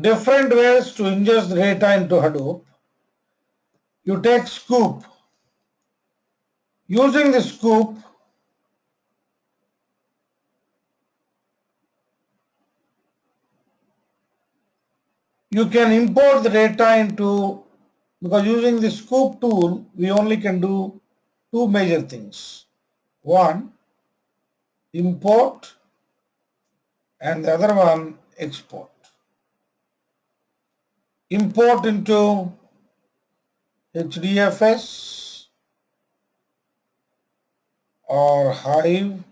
Different ways to ingest the data into Hadoop. You take scoop. Using the scoop, you can import the data into, because using the scoop tool, we only can do two major things. One, import, and the other one, export. Import into HDFS or Hive,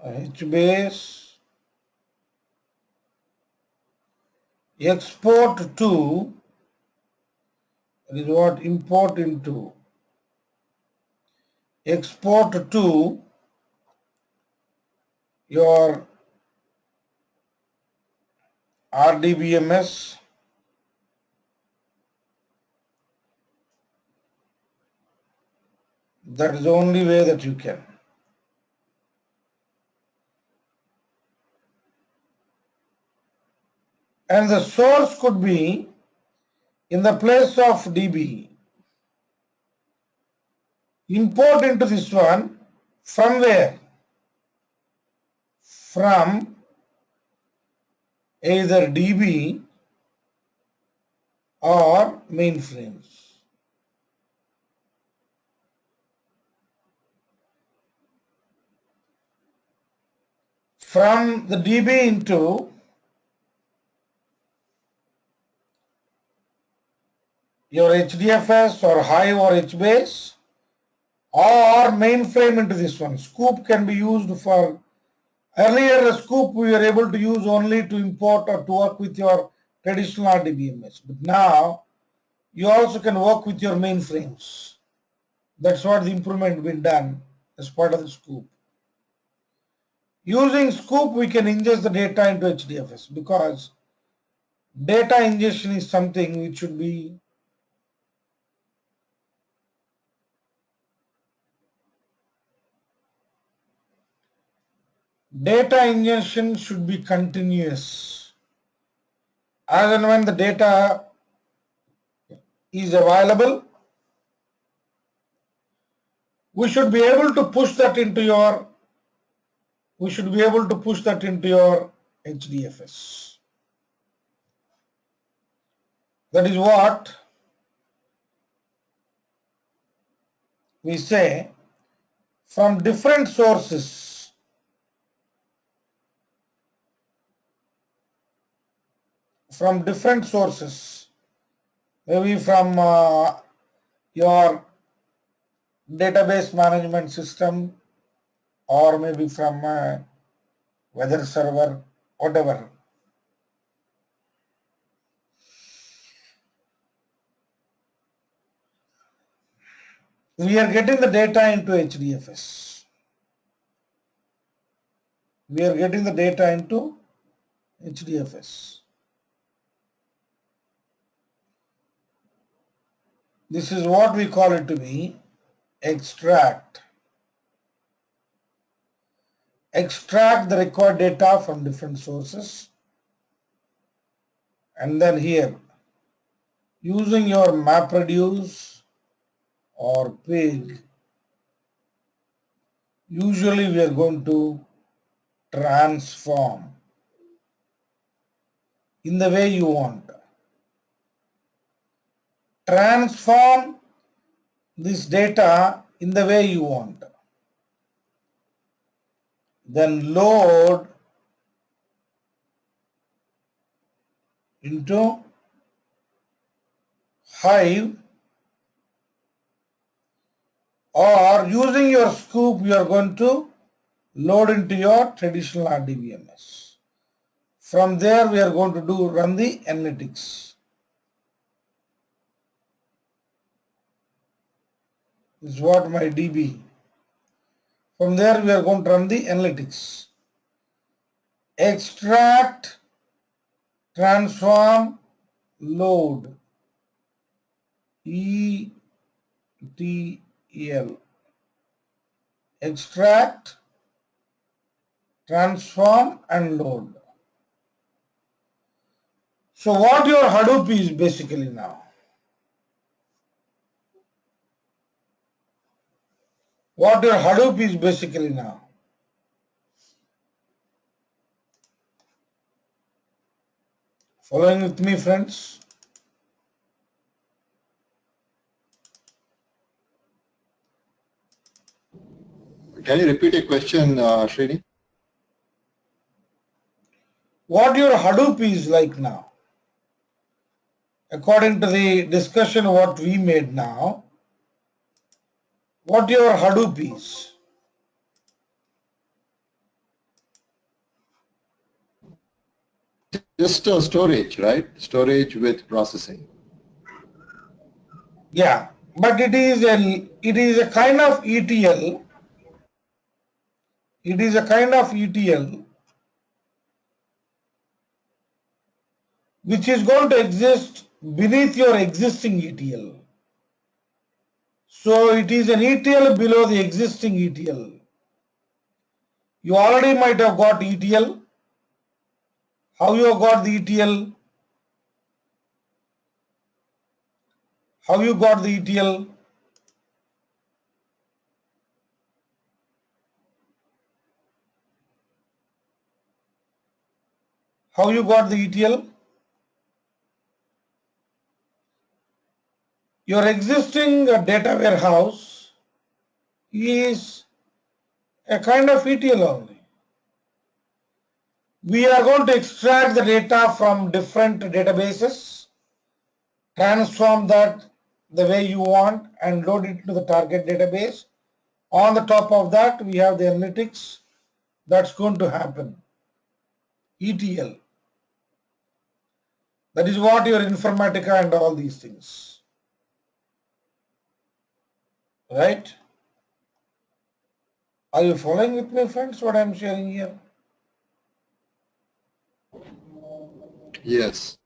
HBase, export to, that is what import into, export to your RDBMS, that is the only way that you can. And the source could be in the place of DB. Import into this one from where? From either DB or mainframes. From the DB into your HDFS or Hive or HBase, or mainframe into this one. Scoop can be used for, earlier a scoop we were able to use only to import or to work with your traditional RDBMS. But now you also can work with your mainframes. That's what the improvement been done as part of the scoop. Using scoop we can ingest the data into HDFS, because data ingestion is something which should be continuous. As and when the data is available, we should be able to push that into your HDFS. That is what we say, from different sources. Maybe from your database management system, or maybe from weather server, whatever. We are getting the data into HDFS. This is what we call it to be extract. Extract the required data from different sources, and then here, using your MapReduce or pig, usually we are going to transform in the way you want. Transform this data in the way you want. Then load into Hive, or using your scoop you are going to load into your traditional RDBMS. From there we are going to run the analytics. This is what my DB. From there we are going to run the analytics. Extract, transform, load. ETL. Extract, transform and load. So what your Hadoop is basically now? What your Hadoop is basically now? Following with me, friends? Can you repeat a question, Srini? What your Hadoop is like now? According to the discussion what we made now, what your Hadoop is? Just storage, right? Storage with processing. Yeah, but it is a kind of ETL. It is a kind of ETL which is going to exist beneath your existing ETL. So it is an ETL below the existing ETL. You already might have got ETL. How you have got the ETL? How you got the ETL? How you got the ETL? Your existing data warehouse is a kind of ETL only. We are going to extract the data from different databases, transform that the way you want and load it to the target database. On the top of that, we have the analytics that's going to happen. ETL. That is what your Informatica and all these things. Right? Are you following with me, friends, what I'm sharing here? Yes.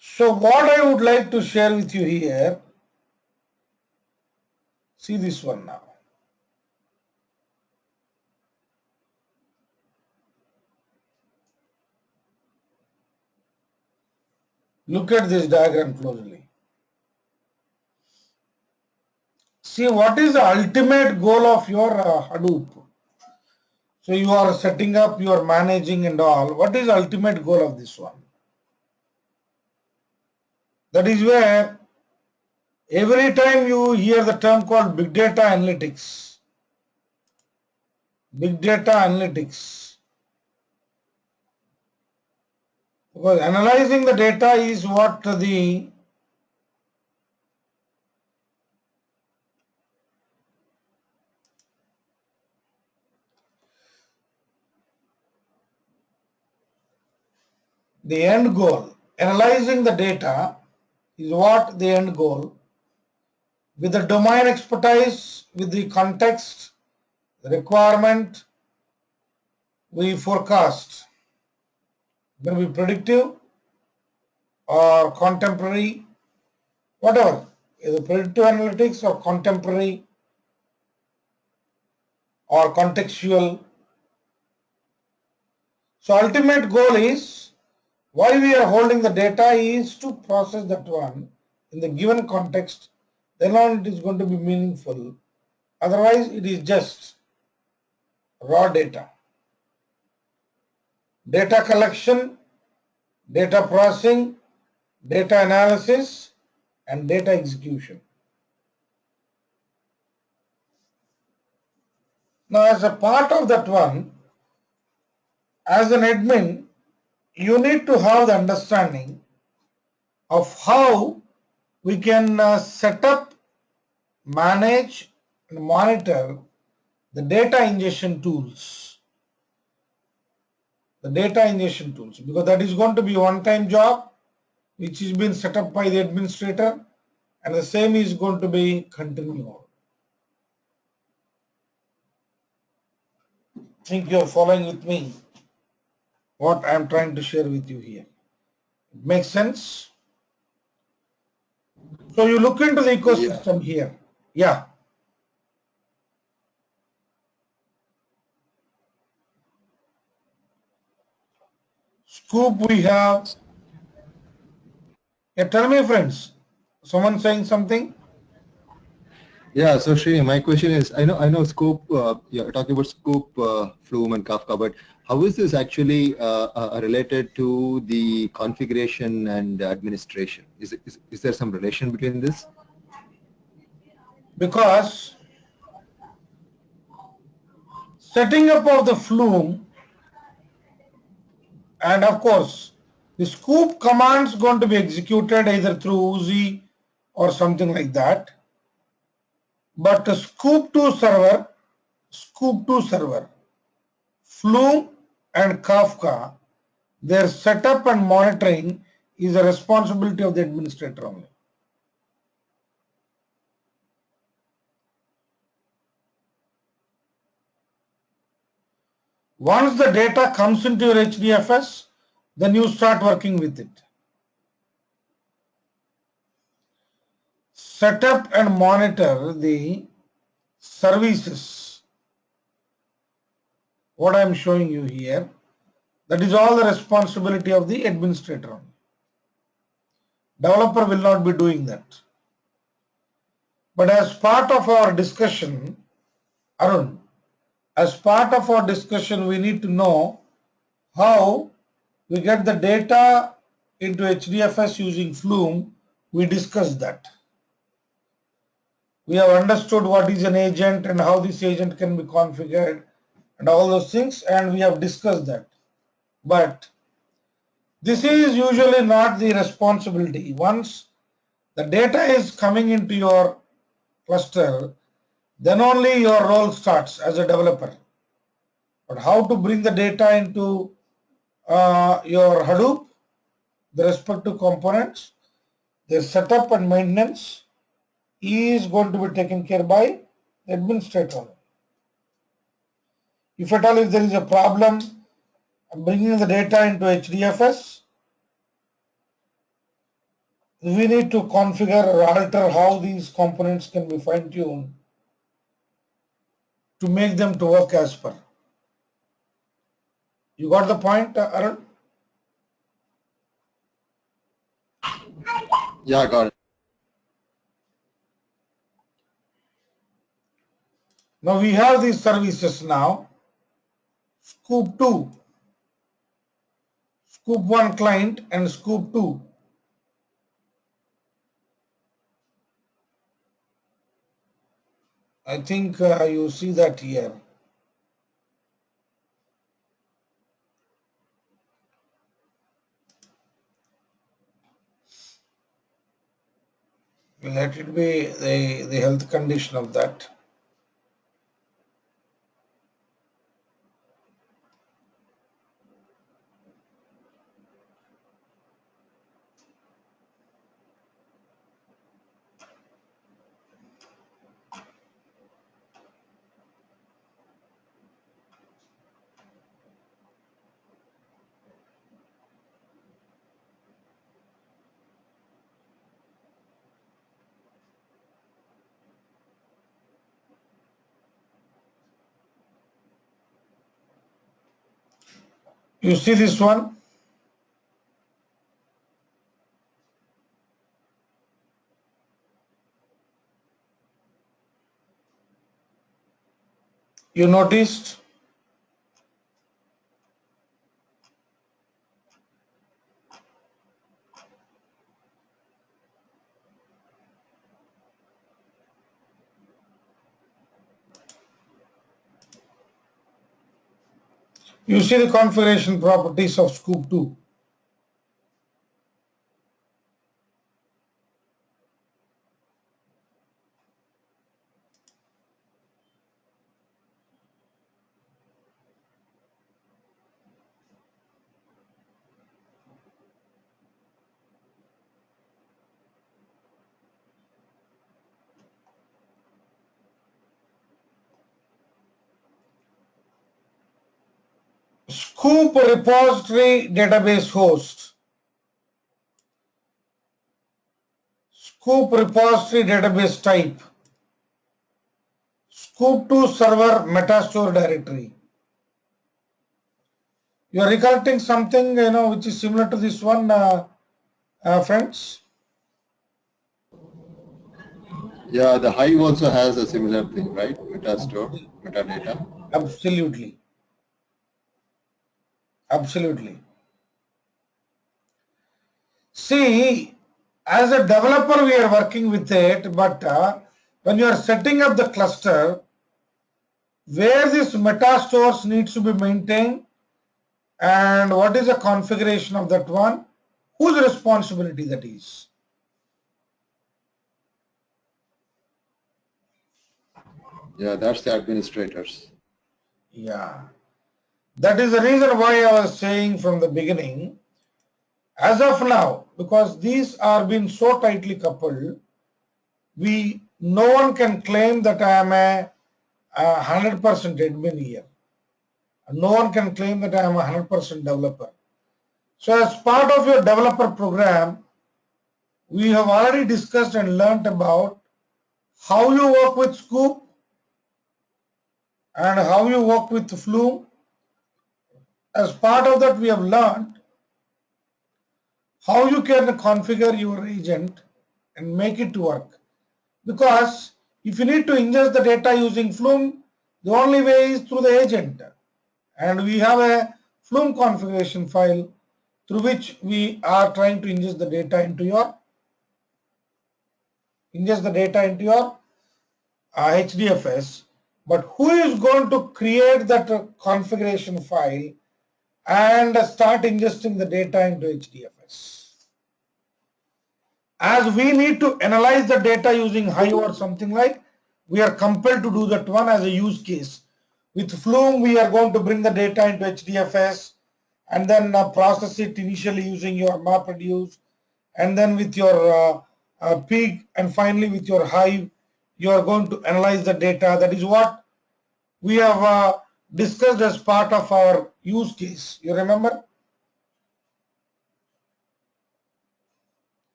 So what I would like to share with you here, see this one now. Look at this diagram closely. See what is the ultimate goal of your Hadoop. So you are setting up, you are managing and all. What is the ultimate goal of this one? That is where every time you hear the term called big data analytics, big data analytics, because analyzing the data is what the end goal. Analyzing the data is what the end goal. With the domain expertise, with the context, the requirement, we forecast. Going to be predictive or contemporary, whatever, either predictive analytics or contemporary or contextual. So ultimate goal is why we are holding the data is to process that one in the given context. Then on it is going to be meaningful. Otherwise, it is just raw data. Data collection, data processing, data analysis, and data execution. Now, as a part of that one, as an admin, you need to have the understanding of how we can set up, manage, and monitor the data ingestion tools. The data ingestion tools, because that is going to be a one-time job which is being set up by the administrator, and the same is going to be continued. I think you are following with me what I am trying to share with you here. It makes sense? So you look into the ecosystem here. Yeah. Scoop we have. Yeah, tell me, friends. Someone saying something? Yeah, so Sri, my question is, I know Scoop, you're talking about Scoop, Flume and Kafka, but how is this actually related to the configuration and administration? Is there some relation between this? Because setting up of the Flume, and of course, the Scoop command is going to be executed either through Uzi or something like that. But the Scoop 2 server, Flume and Kafka, their setup and monitoring is a responsibility of the administrator only. Once the data comes into your HDFS, then you start working with it. Set up and monitor the services. What I am showing you here, that is all the responsibility of the administrator only. Developer will not be doing that. But as part of our discussion, Arun, as part of our discussion, we need to know how we get the data into HDFS using Flume. We discussed that. We have understood what is an agent and how this agent can be configured and all those things, and we have discussed that. But this is usually not the responsibility. Once the data is coming into your cluster, then only your role starts as a developer. But how to bring the data into your Hadoop, the respective components, their setup and maintenance is going to be taken care by the administrator. If at all if there is a problem bringing the data into HDFS, we need to configure or alter how these components can be fine-tuned to make them to work as per. You got the point, Arun? Yeah, got it. Now we have these services now. Scoop 2, Scoop 1 client and Scoop 2. I think you see that here. Let it be the health condition of that. You see this one? You noticed? You see the configuration properties of Scoop 2. Scoop repository database host. Scoop repository database type. Scoop 2 server metastore directory. You are recollecting something, which is similar to this one, friends? Yeah, the Hive also has a similar thing, right? Metastore, metadata. Absolutely. Absolutely. See, as a developer, we are working with it, but when you are setting up the cluster, where this meta stores needs to be maintained and what is the configuration of that one, whose responsibility that is. Yeah, that's the administrators. Yeah. That is the reason why I was saying from the beginning, as of now, because these are being so tightly coupled, no one can claim that I am a 100% admin here. No one can claim that I am a 100% developer. So as part of your developer program, we have already discussed and learnt about how you work with Scoop and how you work with Flume. As part of that, we have learned how you can configure your agent and make it work. Because if you need to ingest the data using Flume, the only way is through the agent. And we have a Flume configuration file through which we are trying to ingest the data into your HDFS. But who is going to create that configuration file and start ingesting the data into HDFS? As we need to analyze the data using Hive or something like, we are compelled to do that one as a use case. With Flume, we are going to bring the data into HDFS and then process it initially using your MapReduce, and then with your pig, and finally with your Hive, you are going to analyze the data. That is what we have discussed as part of our use case. You remember?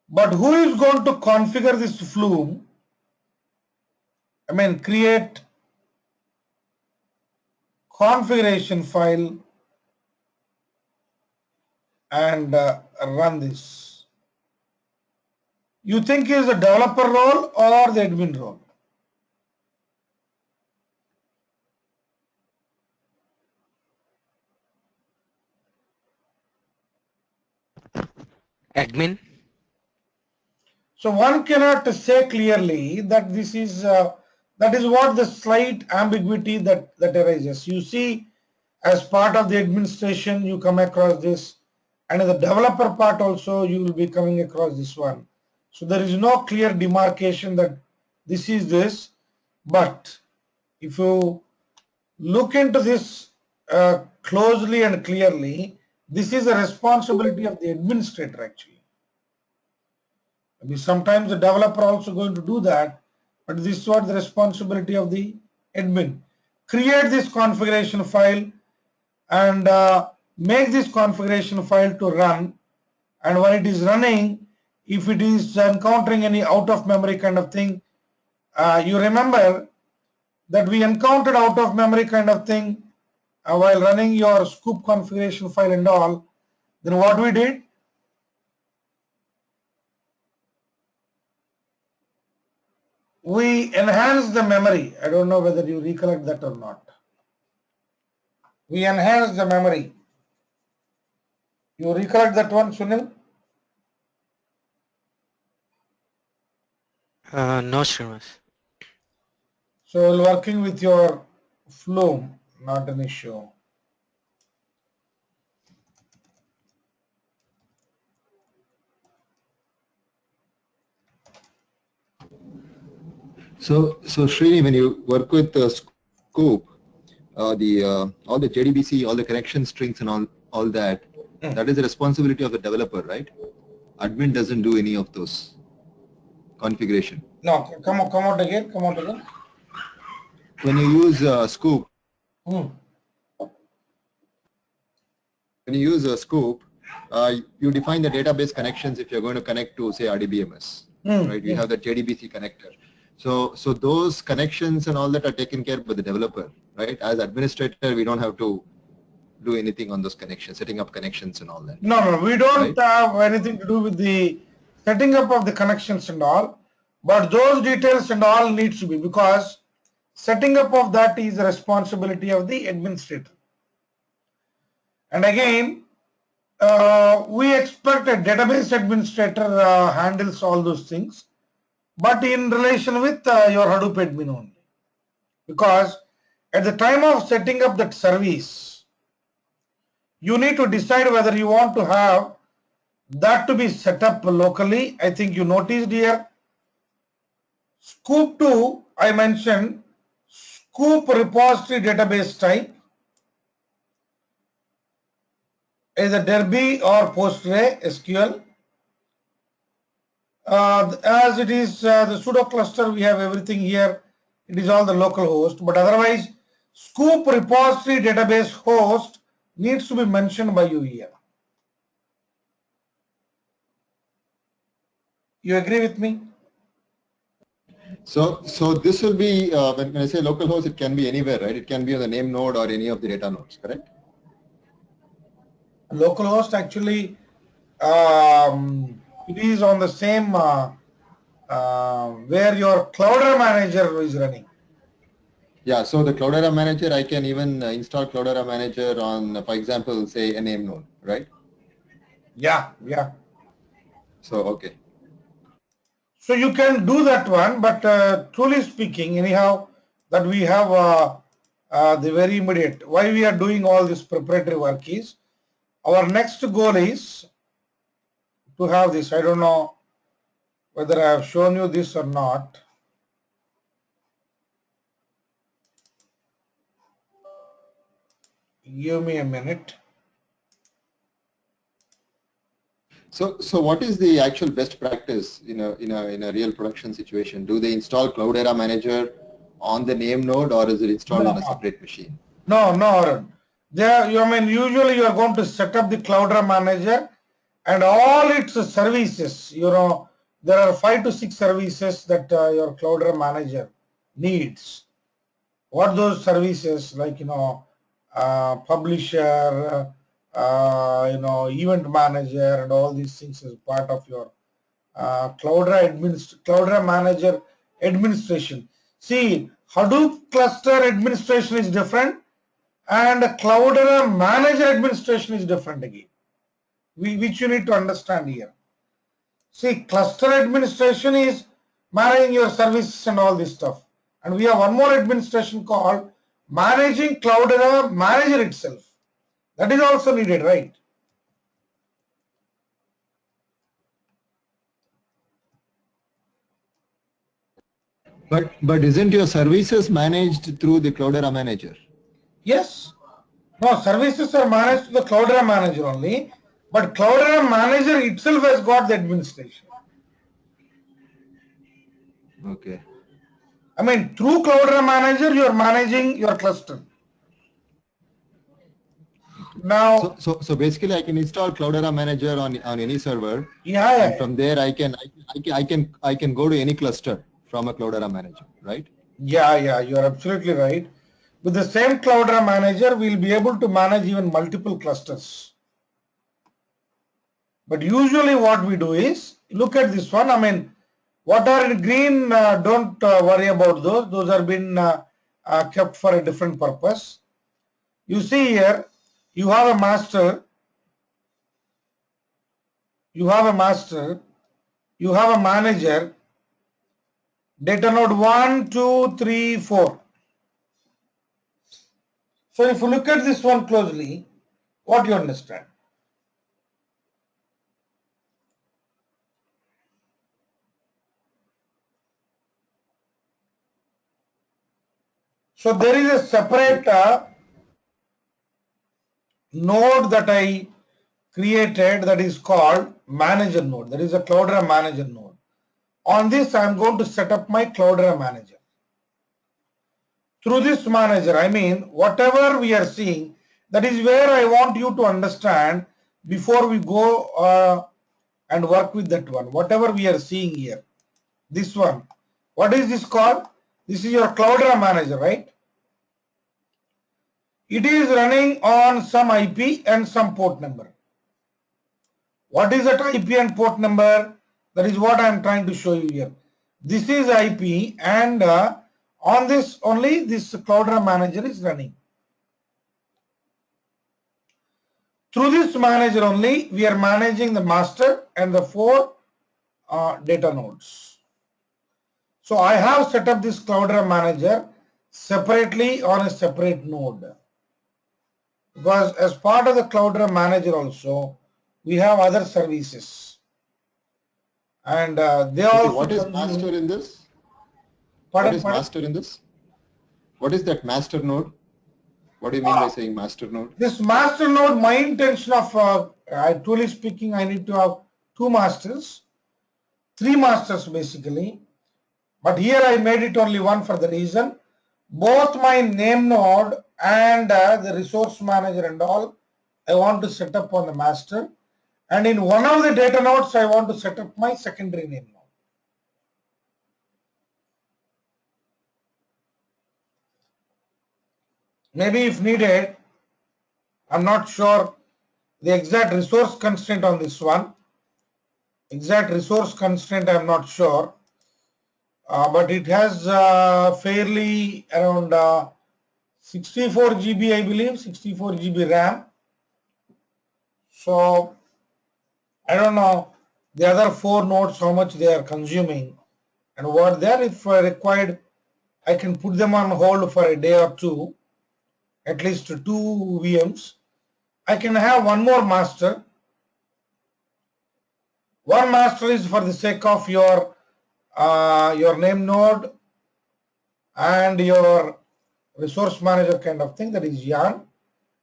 But who is going to configure this Flume? I mean, create configuration file and run this. You think is the developer role or the admin role? Admin. So one cannot say clearly that this is that is what the slight ambiguity that arises. You see, as part of the administration, you come across this, and in the developer part also, you will be coming across this one. So there is no clear demarcation that this is this, but if you look into this closely and clearly, this is a responsibility of the administrator actually. Maybe sometimes the developer also going to do that, but this is what the responsibility of the admin. Create this configuration file and make this configuration file to run, and when it is running, if it is encountering any out of memory kind of thing, you remember that we encountered out of memory kind of thing while running your scoop configuration file and all. Then what we did, we enhanced the memory. I don't know whether you recollect that or not. We enhanced the memory. You recollect that one, Sunil? No, Srinivas. So working with your Flume, not an issue. So Srini, when you work with Scoop, all the JDBC, all the connection strings and all that, that is the responsibility of the developer, right? Admin doesn't do any of those configuration. No, come out again. When you use Scoop, when you use Scoop, you define the database connections if you're going to connect to, say, RDBMS, right? You have the JDBC connector. So those connections and all that are taken care of by the developer, right? As administrator, we don't have to do anything on those connections, setting up connections and all that. No, we don't Right? have anything to do with the setting up of the connections and all, but those details and all needs to be, because setting up of that is the responsibility of the administrator. And again, we expect a database administrator handles all those things, but in relation with your Hadoop admin only. Because at the time of setting up that service, you need to decide whether you want to have that to be set up locally. I think you noticed here, Scoop 2, I mentioned Scoop repository database type is a Derby or PostgreSQL. As it is the pseudo cluster, we have everything here. It is all the local host, but otherwise Scoop repository database host needs to be mentioned by you here. You agree with me? So this will be, when I say local host, it can be anywhere, right? It can be on the name node or any of the data nodes, correct? Localhost actually, it is on the same where your Cloudera manager is running. Yeah, so the Cloudera manager, I can even install Cloudera manager on, for example, say a name node, right? Yeah. So, okay. So you can do that one, but truly speaking, anyhow, that we have the very immediate, why we are doing all this preparatory work is, our next goal is to have this. I don't know whether I have shown you this or not. Give me a minute. So what is the actual best practice in a real production situation? Do they install Cloudera manager on the name node, or is it installed on a separate machine? No, Arun. There, usually you are going to set up the Cloudera manager and all its services. There are 5 to 6 services that your Cloudera manager needs. What those services, like publisher, event manager, and all these things is part of your Cloudera manager administration. See, Hadoop cluster administration is different, and Cloudera manager administration is different again, which you need to understand here. See, cluster administration is managing your services and all this stuff. And we have one more administration called managing Cloudera manager itself. That is also needed, right? But isn't your services managed through the Cloudera manager? Yes. No, services are managed to the Cloudera manager only, but Cloudera manager itself has got the administration. Okay. I mean, through Cloudera manager, you are managing your cluster. Now, so basically, I can install Cloudera manager on any server. Yeah. And from there, I can go to any cluster from a Cloudera manager, right? Yeah, you are absolutely right. With the same Cloudera manager, we'll be able to manage even multiple clusters. But usually what we do is, look at this one. I mean, what are in green, don't worry about those. Those are been kept for a different purpose. You see here, you have a master, you have a manager, data node 1, 2, 3, 4. So if you look at this one closely, what you understand? So there is a separate node that I created that is called manager node. That is a Cloudera manager node. On this, I am going to set up my Cloudera manager. Through this manager, I mean, whatever we are seeing, that is where I want you to understand before we go and work with that one. Whatever we are seeing here, this one. What is this called? This is your Cloudera manager, right? It is running on some IP and some port number. What is that IP and port number? That is what I am trying to show you here. This is IP, and on this only this Cloudera manager is running. Through this manager only, we are managing the master and the 4 data nodes. So I have set up this Cloudera manager separately on a separate node. Because as part of the Cloudera manager also, we have other services. And they also... What is master in this? Master in this? What is that master node? What do you mean by saying master node? This master node, my intention of, truly speaking, I need to have 2 masters, 3 masters basically. But here I made it only 1 for the reason, both my name node and the resource manager and all, I want to set up on the master. And in one of the data nodes, I want to set up my secondary name node. Maybe if needed, I'm not sure the exact resource constraint on this one. Exact resource constraint, I'm not sure. But it has fairly around 64 GB, I believe, 64 GB RAM. So I don't know the other 4 nodes how much they are consuming and what they are. If required, I can put them on hold for a day or 2, at least 2 VMs. I can have one more master. One master is for the sake of your name node and your resource manager kind of thing, that is yarn,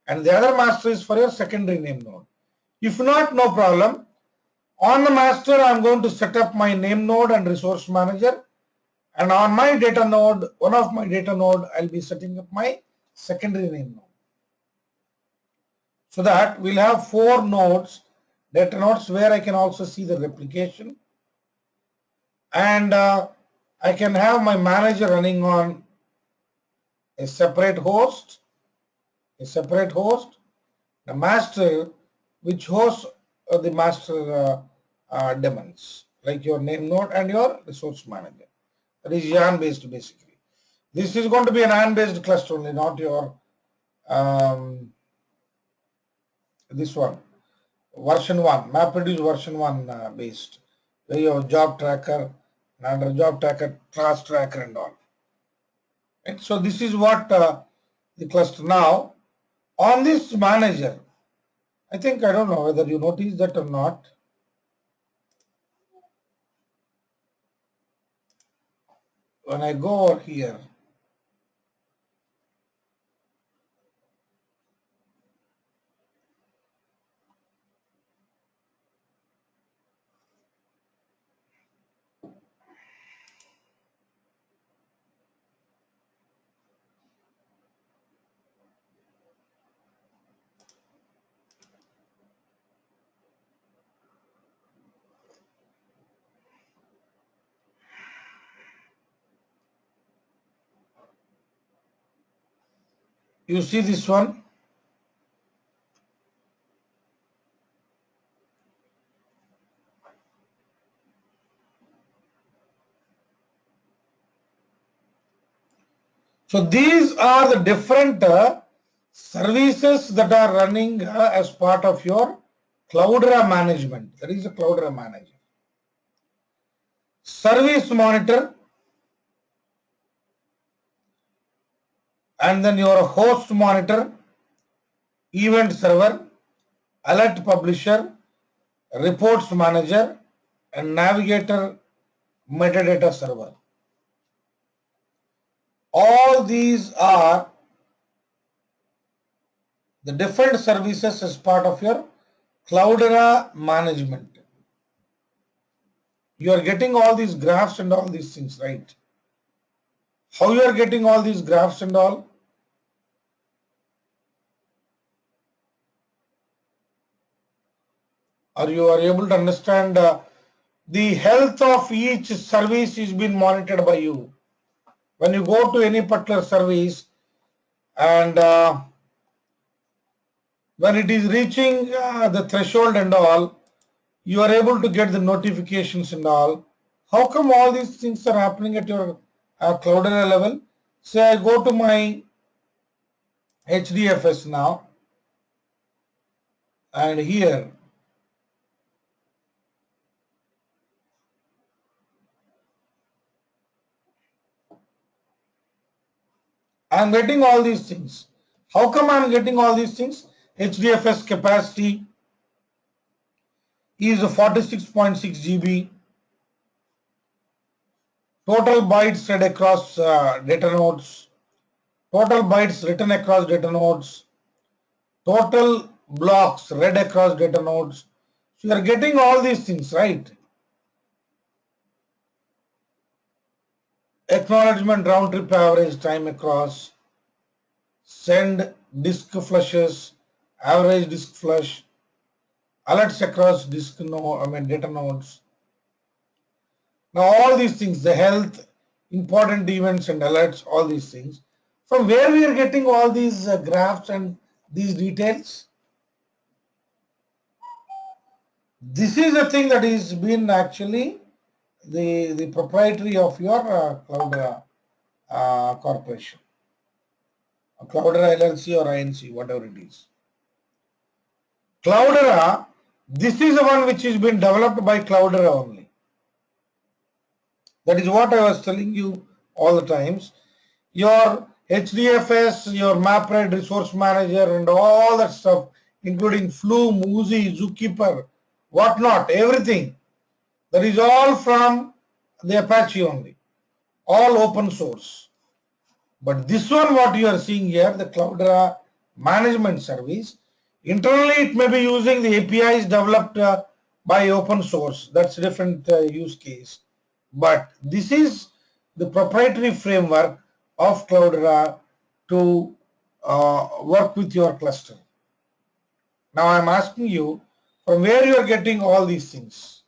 and the other master is for your secondary name node. If not, no problem. On the master, I'm going to set up my name node and resource manager, and on my data node, one of my data node, I'll be setting up my secondary name node. So that we'll have 4 nodes, data nodes, where I can also see the replication, and I can have my manager running on a separate host, the master which hosts the master daemons, like your name node and your resource manager. That is yarn based basically. This is going to be an yarn based cluster only, not your this one, version 1, MapReduce version 1 based, where you have job tracker, and under job tracker, task tracker and all. Right? So this is what the cluster. Now on this manager, I think, I don't know whether you notice that or not. When I go over here, you see this one. So these are the different services that are running as part of your Cloudera management. That is a Cloudera manager. Service monitor, and then your host monitor, event server, alert publisher, reports manager, and navigator metadata server. All these are the different services as part of your Cloudera management. You are getting all these graphs and all these things, right? How you are getting all these graphs and all? Or you are able to understand the health of each service is being monitored by you. When you go to any particular service and when it is reaching the threshold and all, you are able to get the notifications and all. How come all these things are happening at your Cloudera level? Say I go to my HDFS now, and here I am getting all these things. How come I am getting all these things? HDFS capacity is 46.6 GB. Total bytes read across data nodes. Total bytes written across data nodes. Total blocks read across data nodes. So you are getting all these things, right? Acknowledgement round trip average time across. Send disk flushes, average disk flush, alerts across disk node, data nodes. Now all these things, the health, important events and alerts, all these things. From where we are getting all these graphs and these details? This is the thing that is been actually the proprietary of your Cloudera corporation, Cloudera LLC or INC, whatever it is. Cloudera, this is the one which has been developed by Cloudera only. That is what I was telling you all the times. Your HDFS, your MapRed Resource Manager and all that stuff, including Flume, Uzi, Zookeeper, whatnot, everything. That is all from the Apache only, all open source. But this one, what you are seeing here, the Cloudera management service, internally it may be using the APIs developed by open source. That's a different use case. But this is the proprietary framework of Cloudera to work with your cluster. Now I'm asking you, from where you are getting all these things?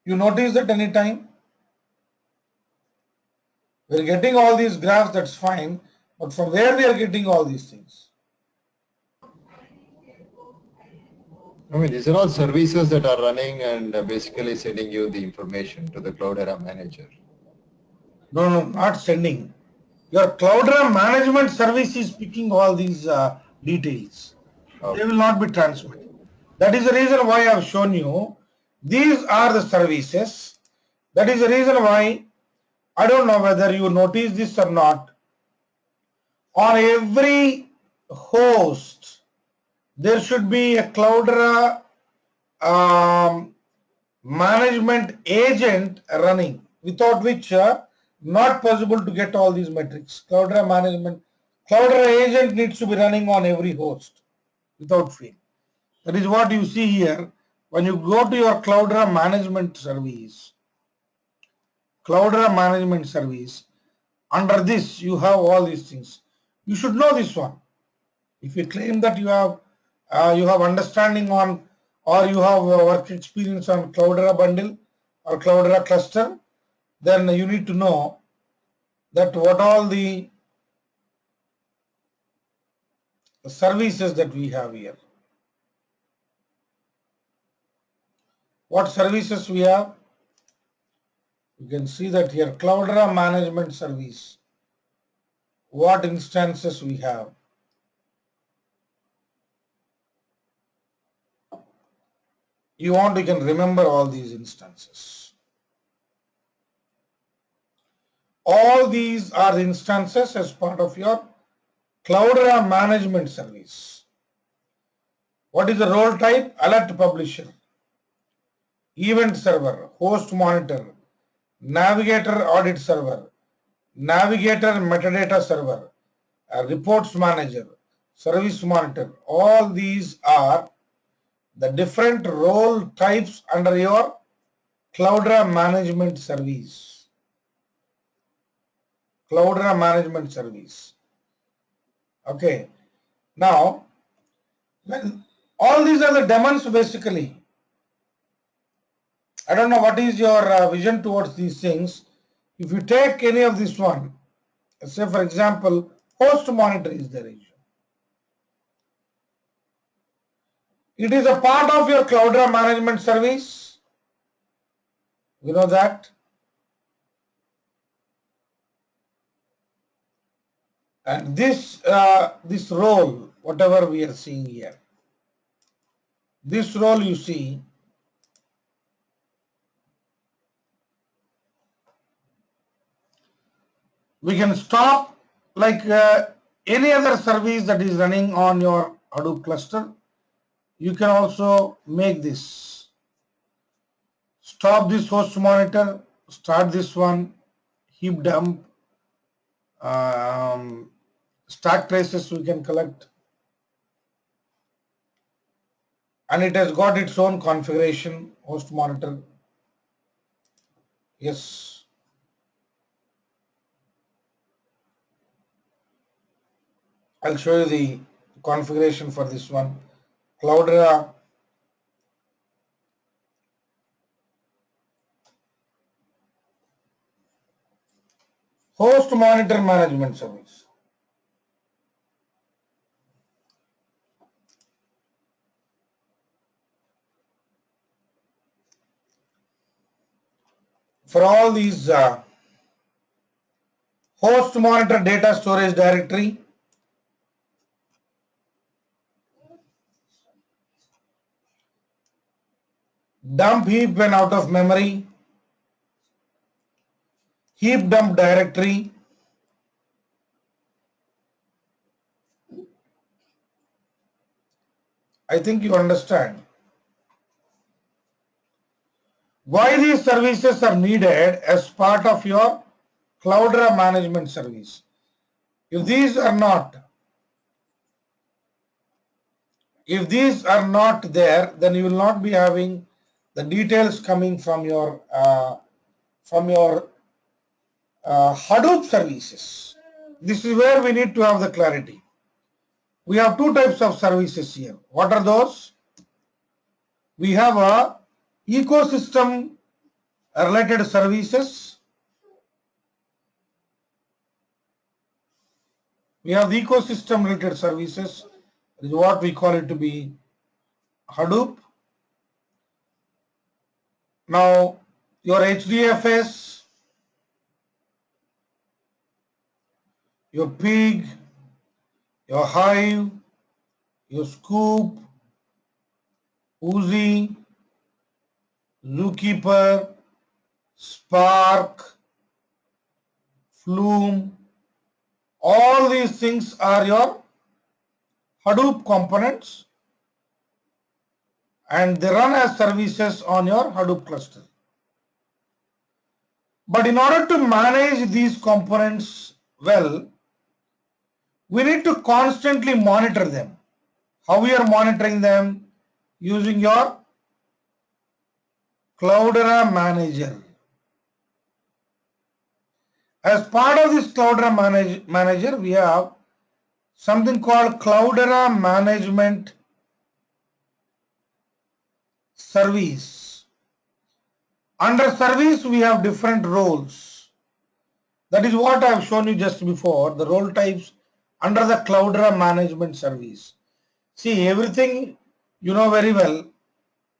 You notice that any time? We're getting all these graphs, that's fine, but from where we are getting all these things? I mean, these are all services that are running and basically sending you the information to the Cloudera manager. No, not sending. Your Cloudera management service is picking all these details. Okay. They will not be transmitted. That is the reason why I have shown you. These are the services. That is the reason why, I don't know whether you notice this or not. On every host, there should be a Cloudera management agent running, without which not possible to get all these metrics. Cloudera agent needs to be running on every host without fail. That is what you see here. When you go to your Cloudera management service, under this you have all these things. You should know this one. If you claim that you have understanding on, or you have work experience on Cloudera bundle or Cloudera cluster, then you need to know that what all the services that we have here. What services we have? You can see that here, Cloudera management service. What instances we have? You can remember all these instances. All these are the instances as part of your Cloudera management service. What is the role type? Alert publisher, event server, host monitor, navigator audit server, navigator metadata server, reports manager, service monitor. All these are the different role types under your Cloudera management service. Cloudera management service. Okay. Now, all these are the daemons basically. I don't know what is your vision towards these things. If you take any of this one, say for example, host monitor is there. It is a part of your Cloudera management service. You know that. And this role, whatever we are seeing here, this role you see, we can stop like any other service that is running on your Hadoop cluster. You can also make this. Stop this host monitor, start this one, heap dump, stack traces we can collect, and it has got its own configuration, host monitor. Yes. I'll show you the configuration for this one. Cloudera, host monitor management service. For all these host monitor data storage directory, dump heap when out of memory, heap dump directory, I think you understand why these services are needed as part of your Cloudera management service. If these are not there, then you will not be having the details coming from your Hadoop services. This is where we need to have the clarity. We have two types of services here. What are those? We have a ecosystem related services. We have the ecosystem related services. This is what we call it to be Hadoop. Now, your HDFS, your Pig, your Hive, your Scoop, Uzi, Zookeeper, Spark, Flume, all these things are your Hadoop components, and they run as services on your Hadoop cluster. But in order to manage these components well, we need to constantly monitor them. How we are monitoring them? Using your Cloudera manager. As part of this Cloudera manager, we have something called Cloudera management service. Under service, we have different roles. That is what I have shown you just before, the role types under the Cloudera management service. See, everything you know very well.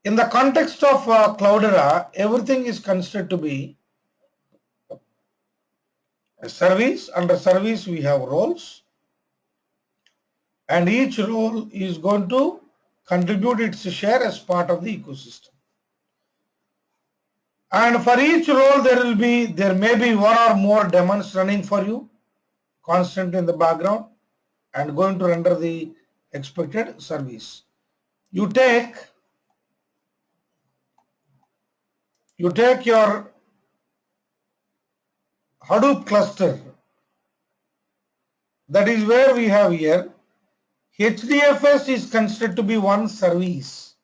In the context of Cloudera, everything is considered to be a service. Under service, we have roles, and each role is going to contribute its share as part of the ecosystem. And for each role, there may be one or more daemons running for you, constant in the background, and going to render the expected service. You take your Hadoop cluster. That is where we have here HDFS is considered to be one service.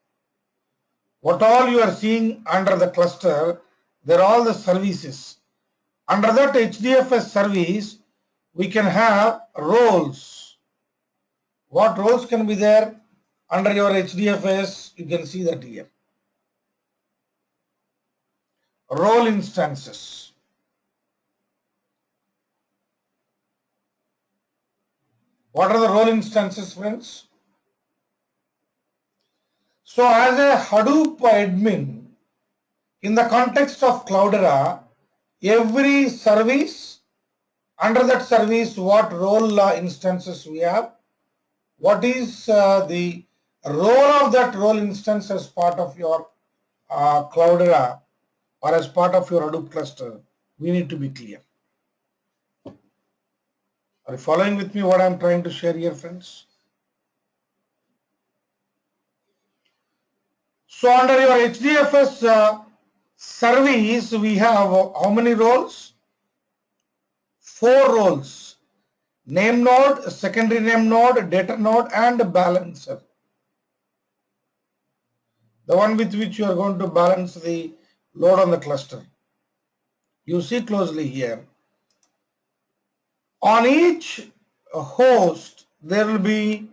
What all you are seeing under the cluster, they're all the services. Under that HDFS service, we can have roles. What roles can be there under your HDFS? You can see that here. Role instances. What are the role instances, friends? So as a Hadoop admin, in the context of Cloudera, every service, under that service, what role instances we have, what is the role of that role instance as part of your Cloudera or as part of your Hadoop cluster, we need to be clear. Are you following with me what I'm trying to share here, friends? So under your HDFS service, we have how many roles? 4 roles. Name node, secondary name node, data node, and balancer. The one with which you are going to balance the load on the cluster. You see closely here. On each host, there will be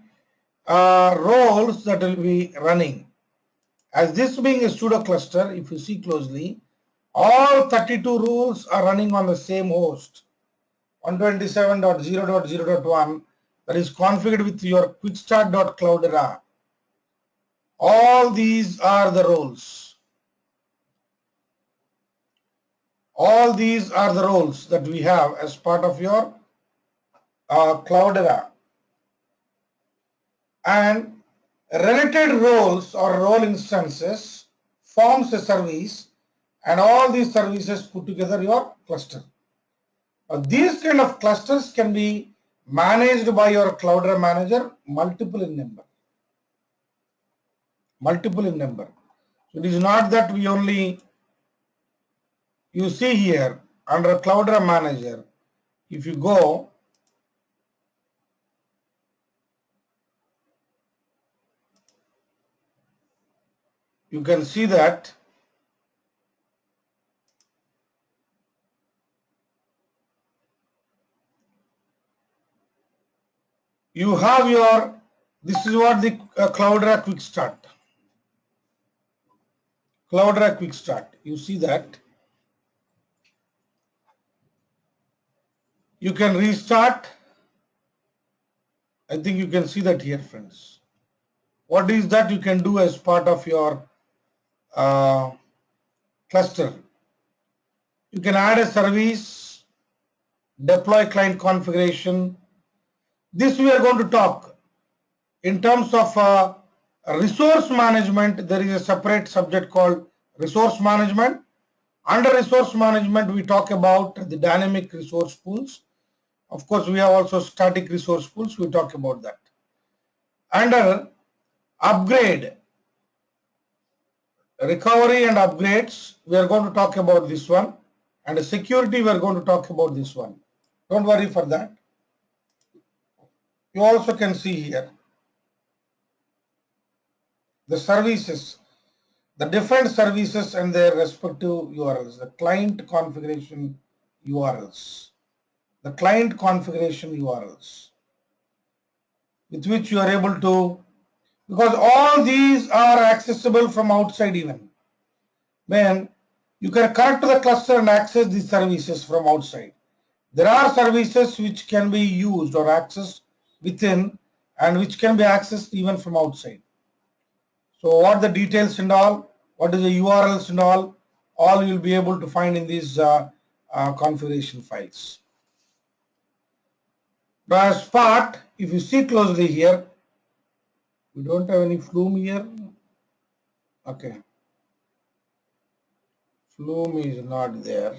roles that will be running. As this being a pseudo cluster, if you see closely, all 32 rules are running on the same host, 127.0.0.1, that is configured with your quickstart.cloudera. All these are the roles. All these are the roles that we have as part of your Cloudera. And related roles or role instances forms a service, and all these services put together your cluster. These kind of clusters can be managed by your Cloudera manager, multiple in number. Multiple in number. So it is not that we only, you see here under Cloudera manager, if you go, you can see that you have your, this is what the Cloudera quick start. Cloudera quick start. You see that. You can restart. I think you can see that here, friends. What is that you can do as part of your cluster? You can add a service, deploy client configuration. This we are going to talk. In terms of resource management, there is a separate subject called resource management. Under resource management, we talk about the dynamic resource pools. Of course, we have also static resource pools. We talk about that. Under upgrade, recovery and upgrades, we are going to talk about this one. And security, we are going to talk about this one. Don't worry for that. You also can see here the services, the different services and their respective URLs, the client configuration URLs, the client configuration URLs with which you are able to, because all these are accessible from outside even. Then you can connect to the cluster and access these services from outside. There are services which can be used or accessed within and which can be accessed even from outside. So what the details and all, what is the URLs and all you'll be able to find in these configuration files. But as part, if you see closely here, we don't have any Flume here. Okay. Flume is not there.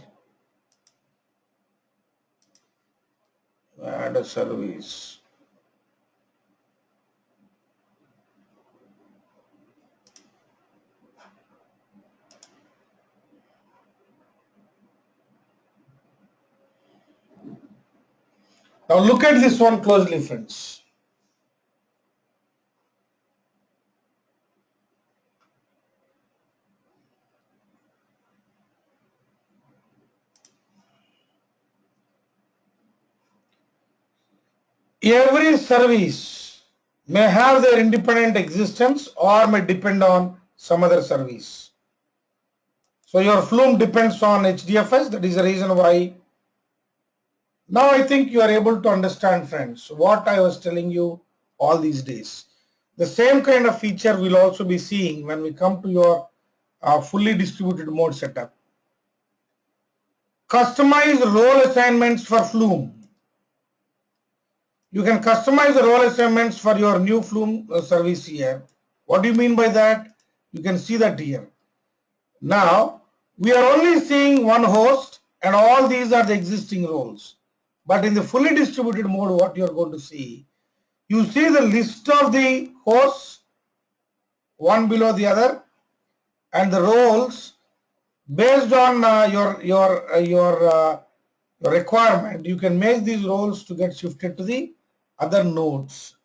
Add a service. Now look at this one closely, friends. Every service may have their independent existence or may depend on some other service. So your Flume depends on HDFS. That is the reason why. Now I think you are able to understand, friends, what I was telling you all these days. The same kind of feature we'll also be seeing when we come to your fully distributed mode setup. Customize role assignments for Flume. You can customize the role assignments for your new Flume service here. What do you mean by that? You can see that here. Now, we are only seeing one host and all these are the existing roles. But in the fully distributed mode, what you are going to see, you see the list of the hosts, one below the other, and the roles based on your requirement. You can make these roles to get shifted to the other nodes.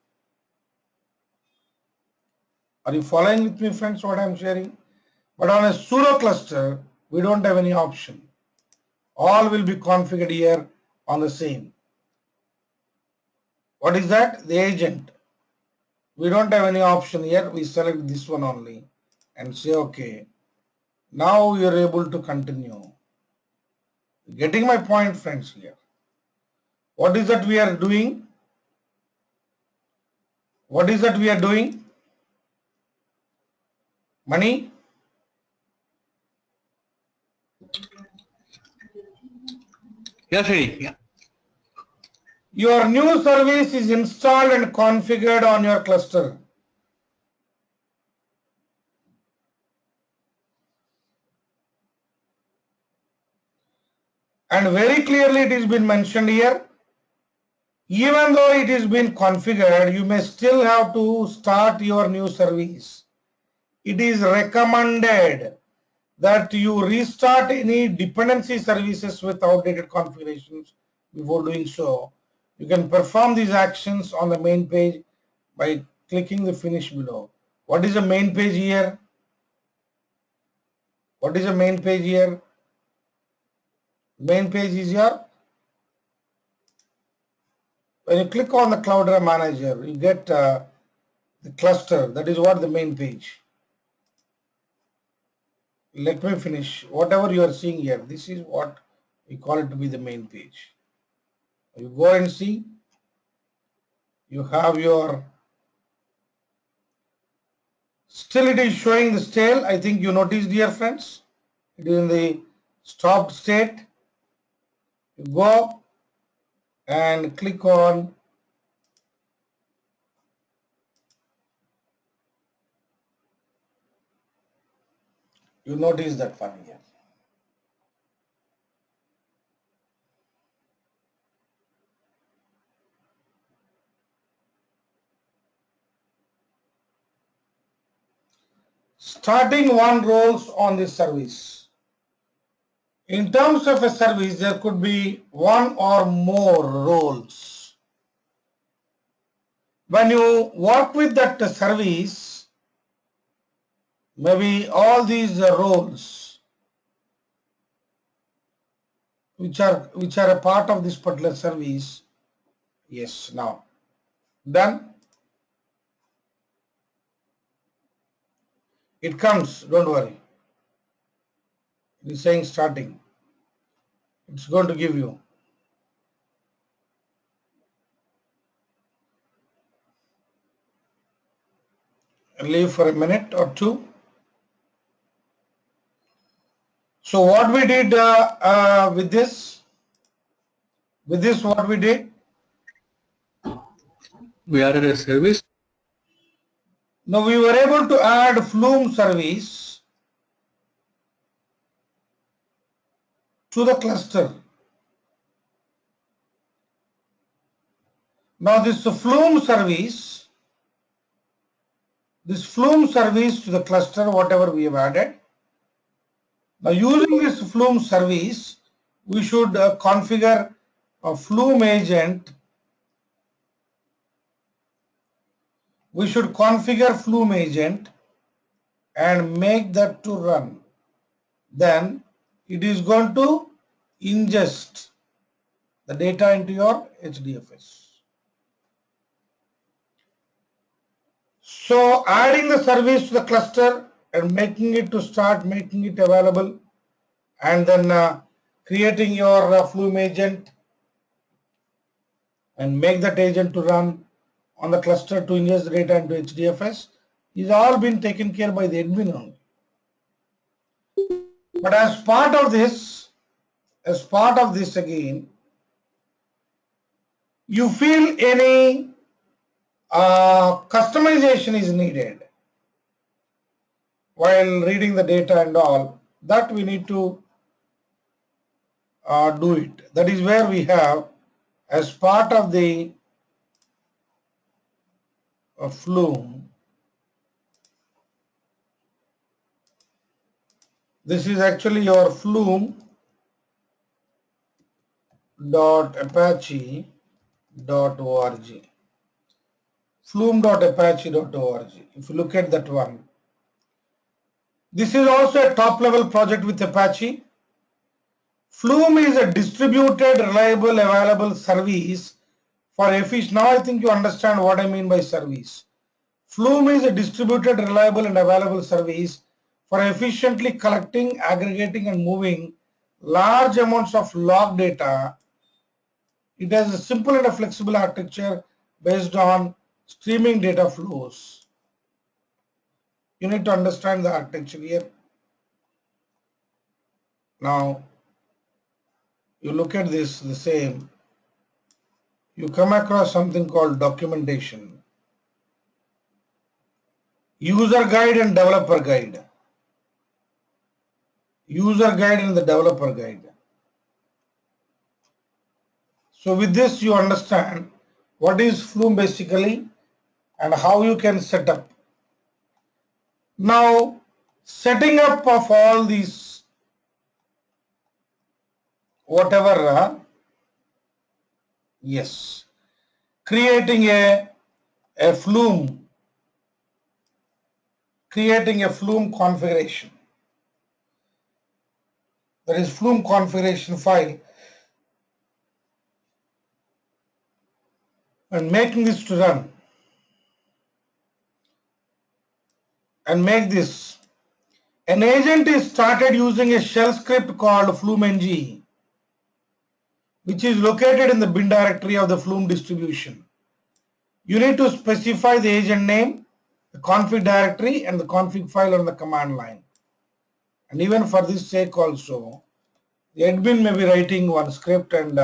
Are you following with me, friends, what I'm sharing? But on a pseudo cluster, we don't have any option. All will be configured here on the same. What is that? The agent. We don't have any option here. We select this one only and say OK. Now we are able to continue. Getting my point, friends, here. What is that we are doing? What is that we are doing? Money? Yes, Sri. Yeah. Your new service is installed and configured on your cluster. And very clearly it has been mentioned here, even though it has been configured, you may still have to start your new service. It is recommended that you restart any dependency services with outdated configurations before doing so. You can perform these actions on the main page by clicking the finish below. What is the main page here? What is the main page here? Main page is your, when you click on the Cloudera Manager, you get the cluster. That is what the main page. Let me finish. Whatever you are seeing here, this is what we call it to be the main page. You go and see, you have your, still it is showing the stale. I think you noticed, dear friends, it is in the stopped state. You go and click on you notice that one here. Starting one roles on this service. In terms of a service, there could be one or more roles. When you work with that service, maybe all these roles which are a part of this particular service. Yes, now done. It comes, don't worry. It is saying starting. It's going to give you. Leave for a minute or two. So what we did with this what we did? We added a service. Now we were able to add Flume service to the cluster. Now this Flume service to the cluster, whatever we have added. Now using this Flume service, we should configure a Flume agent. We should configure Flume agent and make that to run. Then it is going to ingest the data into your HDFS. So adding the service to the cluster and making it available, and then creating your Flume agent and make that agent to run. on the cluster to ingest the data into HDFS is all been taken care by the admin only. But as part of this again, you feel any customization is needed while reading the data and all, that we need to do it. That is where we have, as part of the Flume, this is actually your flume.apache.org. Flume.apache.org. If you look at that one, this is also a top level project with Apache. Flume is a distributed, reliable, available service for efficient. Now I think you understand what I mean by service. Flume is a distributed, reliable, and available service for efficiently collecting, aggregating, and moving large amounts of log data. It has a simple and a flexible architecture based on streaming data flows. You need to understand the architecture here. Now, you look at this the same. You come across something called documentation, user guide and developer guide. User guide and the developer guide. So with this you understand what is Flume basically and how you can set up. Now setting up of all these whatever, yes, creating a Flume configuration. That is Flume configuration file, and making this to run and make this. An agent is started using a shell script called FlumeNG, which is located in the bin directory of the Flume distribution. You need to specify the agent name, the config directory, and the config file on the command line. And even for this sake also, the admin may be writing one script and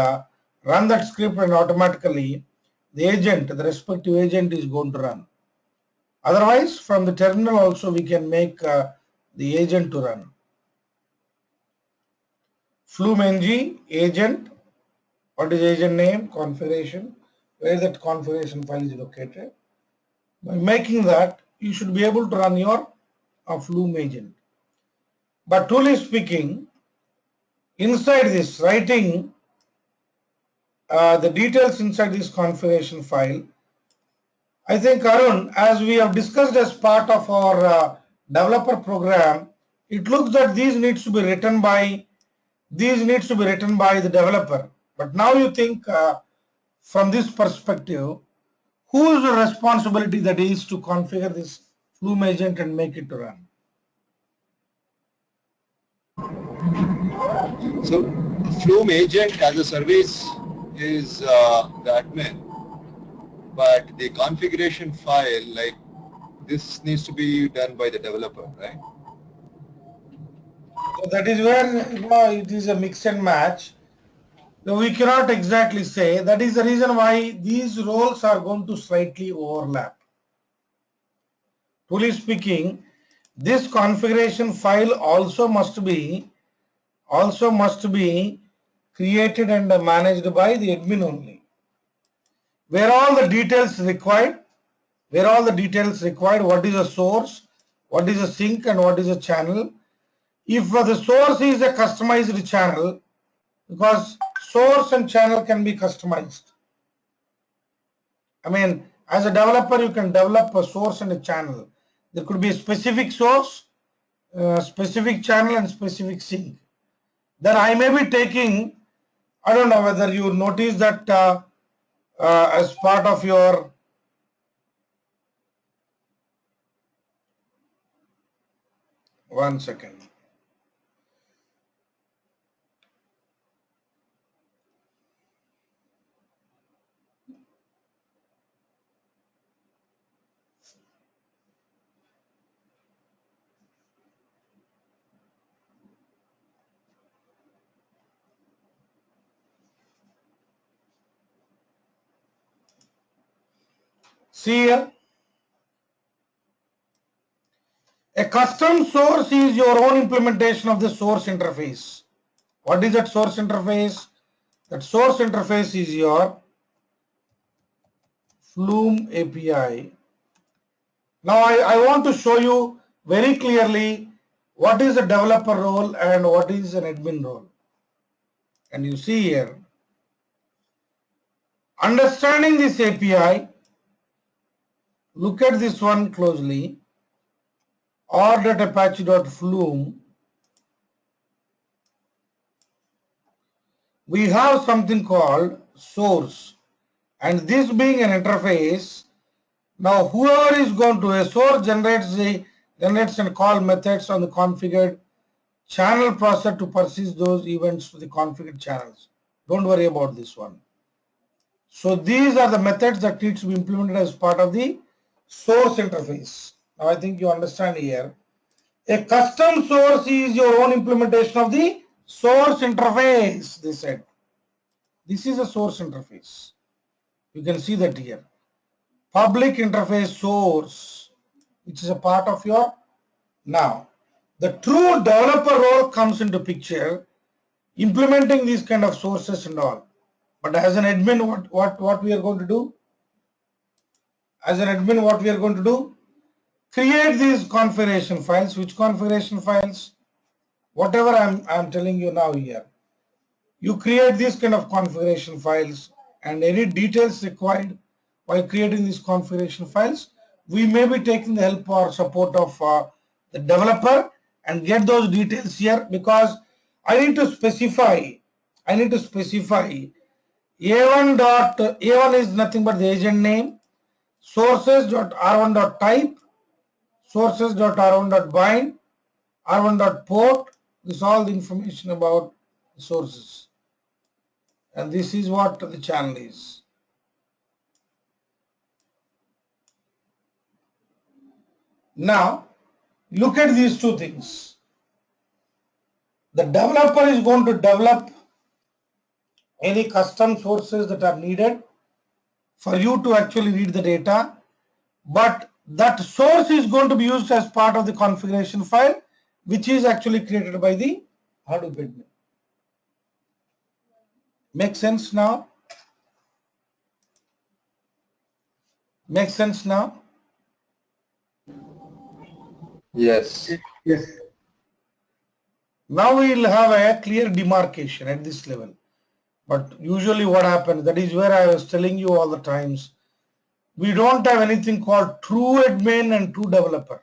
run that script, and automatically the agent, the respective agent, is going to run. Otherwise, from the terminal also we can make the agent to run. FlumeNG agent. What is agent name? Configuration. Where that configuration file is located. By making that, you should be able to run your Flume agent. But truly speaking, inside this, writing the details inside this configuration file, I think, Arun, as we have discussed as part of our developer program, it looks that these needs to be written by the developer. But now you think from this perspective, whose responsibility that is to configure this Flume agent and make it to run? So Flume agent as a service is the admin, but the configuration file, like this, needs to be done by the developer, right? So that is where it is a mix and match. So we cannot exactly say. That is the reason why these roles are going to slightly overlap. Truly speaking, this configuration file also must be created and managed by the admin only. Where all the details required, what is a source, what is a sink, and what is a channel. If the source is a customized channel, because source and channel can be customized. I mean, as a developer, you can develop a source and a channel. There could be a specific source, specific channel, and specific sink. Then I may be taking, I don't know whether you notice that as part of your one second. See here. A custom source is your own implementation of the source interface. What is that source interface? That source interface is your Flume API. Now I want to show you very clearly what is a developer role and what is an admin role. And you see here, understanding this API, look at this one closely, r.apache.flume. We have something called source, and this being an interface, now whoever is going to a source generates and call methods on the configured channel processor to persist those events to the configured channels. Don't worry about this one. So these are the methods that need to be implemented as part of the source interface. Now I think you understand here. A custom source is your own implementation of the source interface, they said. This is a source interface. You can see that here. Public interface source, which is a part of your. Now, the true developer role comes into picture, implementing these kind of sources and all. But as an admin, what we are going to do? As an admin, what we are going to do? Create these configuration files. Which configuration files? Whatever I'm telling you now here. You create these kind of configuration files, and any details required while creating these configuration files, we may be taking the help or support of the developer and get those details here, because I need to specify A1 is nothing but the agent name, sources.r1.type, sources.r1.bind, r1.port. This is all the information about the sources. And this is what the channel is. Now, look at these two things. The developer is going to develop any custom sources that are needed for you to actually read the data, but that source is going to be used as part of the configuration file, which is actually created by the Hadoop admin. Make sense now? Make sense now? Yes. Yes. Now we will have a clear demarcation at this level. But usually what happens, that is where I was telling you all the times, we don't have anything called true admin and true developer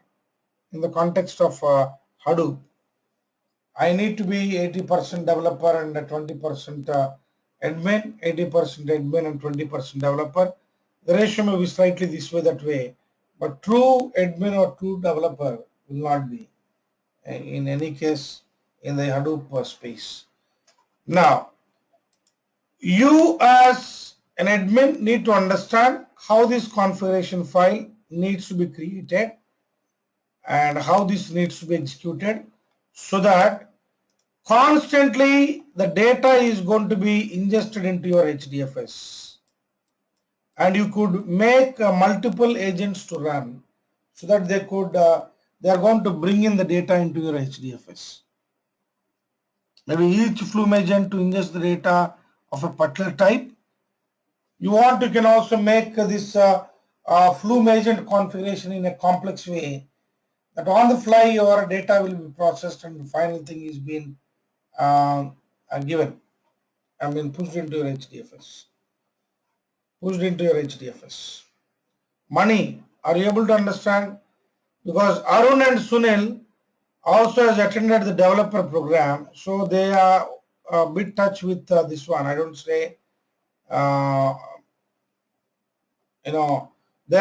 in the context of Hadoop. I need to be 80% developer and 20% admin, 80% admin and 20% developer. The ratio may be slightly this way, that way, but true admin or true developer will not be in any case in the Hadoop space. Now, you as an admin need to understand how this configuration file needs to be created and how this needs to be executed, so that constantly the data is going to be ingested into your HDFS, and you could make multiple agents to run so that they are going to bring in the data into your HDFS. Maybe each Flume agent to ingest the data of a particular type. You can also make this Flume agent configuration in a complex way, that on the fly your data will be processed and the final thing is being given, pushed into your HDFS. Money, are you able to understand? Because Arun and Sunil also has attended the developer program, so they are a bit touch with this one. I don't say, they're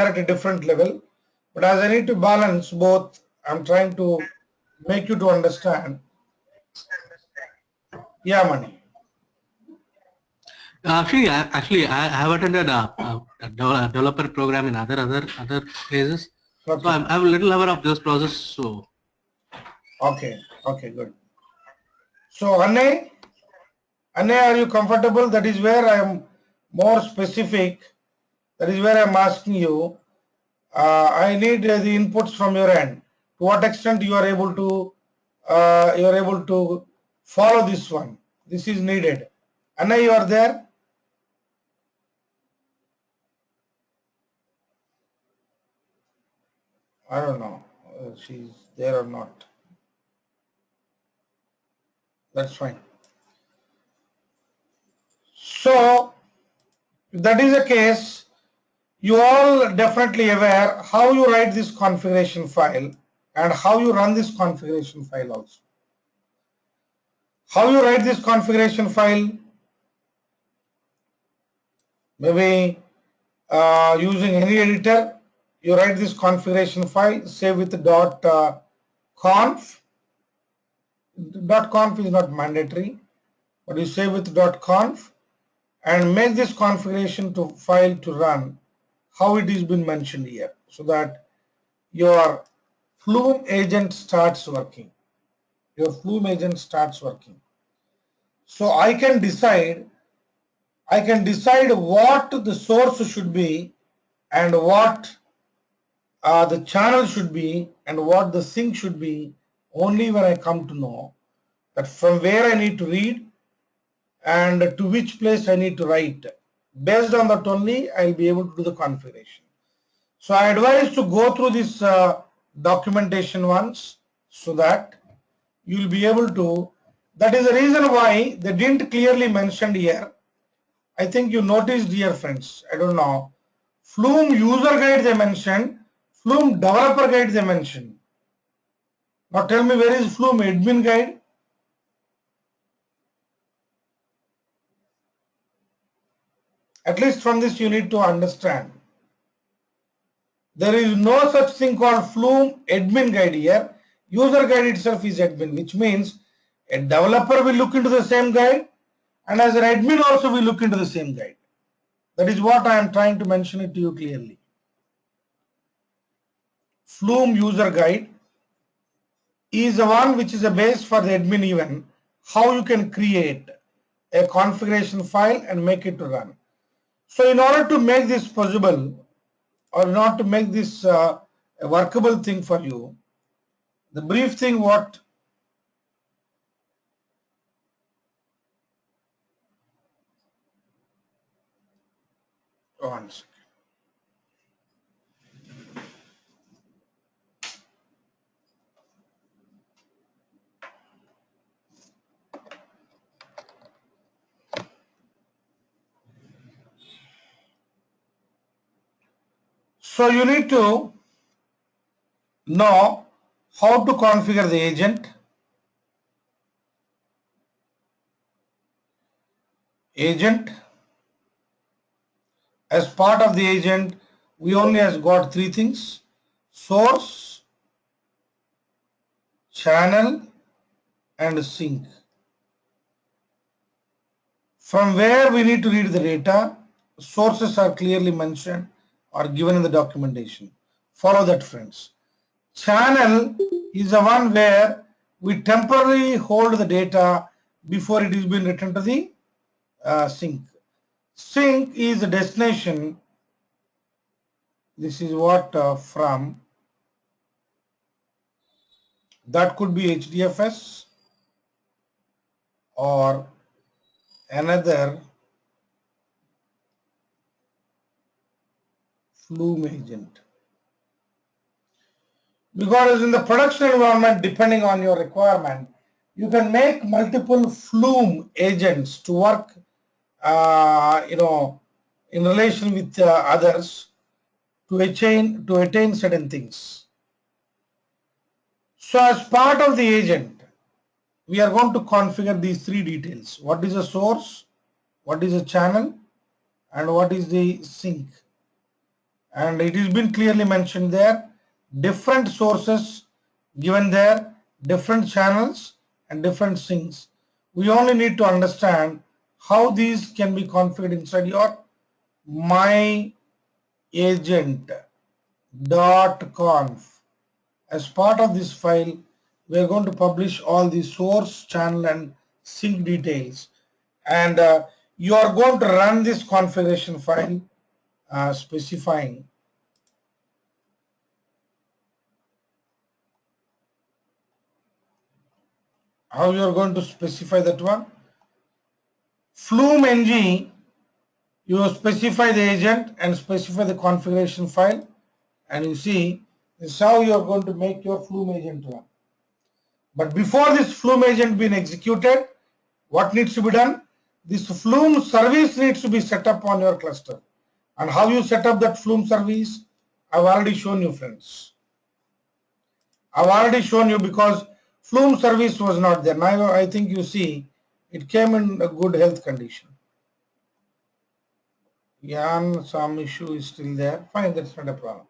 at a different level, but as I need to balance both, I'm trying to make you to understand. Yeah, Mani. Actually, I have attended a developer program in other places. Okay. So I'm a little aware of this process. So Okay, good. So Anne, are you comfortable? That is where I am more specific. That is where I am asking you. I need the inputs from your end. To what extent you are able to follow this one. This is needed. Anna, you are there? I don't know she's there or not. That's fine. So if that is the case, you all definitely aware how you write this configuration file and how you run this configuration file also. How you write this configuration file? Maybe using any editor, you write this configuration file, save with .conf. .conf is not mandatory, but you save with .conf and make this configuration to file to run how it is been mentioned here, so that your Flume agent starts working. Your Flume agent starts working. So I can decide what the source should be and what the channel should be and what the sync should be only when I come to know that from where I need to read and to which place I need to write. Based on that only I'll be able to do the configuration. So I advise to go through this documentation once so that you'll be able to. That is the reason why they didn't clearly mention here. I think you noticed, dear friends, I don't know, Flume user guide they mentioned, Flume developer guide they mentioned. Now tell me, where is Flume admin guide? At least from this you need to understand. There is no such thing called Flume admin guide here. User guide itself is admin, which means a developer will look into the same guide and as an admin also will look into the same guide. That is what I am trying to mention it to you clearly. Flume user guide is the one which is a base for the admin even, how you can create a configuration file and make it to run. So in order to make this possible or not to make this a workable thing for you, the brief thing what one second. So you need to know how to configure the agent. As part of the agent, we only has got three things: source, channel, and sync. From where we need to read the data, sources are clearly mentioned or given in the documentation. Follow that, friends. Channel is the one where we temporarily hold the data before it is being written to the sync. Sync is the destination. This is what from. That could be HDFS or another Flume agent. Because in the production environment, depending on your requirement, you can make multiple Flume agents to work, in relation with others to attain certain things. So as part of the agent, we are going to configure these three details. What is a source, what is a channel, and what is the sync. And it has been clearly mentioned there, different sources given there, different channels and different syncs. We only need to understand how these can be configured inside your my agent.conf. As part of this file, we are going to publish all the source, channel and sync details, and you are going to run this configuration file specifying How you are going to specify that one? Flume ng, you specify the agent and specify the configuration file, and you see this is how you are going to make your Flume agent run. But before this Flume agent being executed, what needs to be done? This Flume service needs to be set up on your cluster. And how you set up that Flume service, I've already shown you, friends. I've already shown you because Flume service was not there. Now I think you see it came in a good health condition. Yan, some issue is still there. Fine, that's not a problem.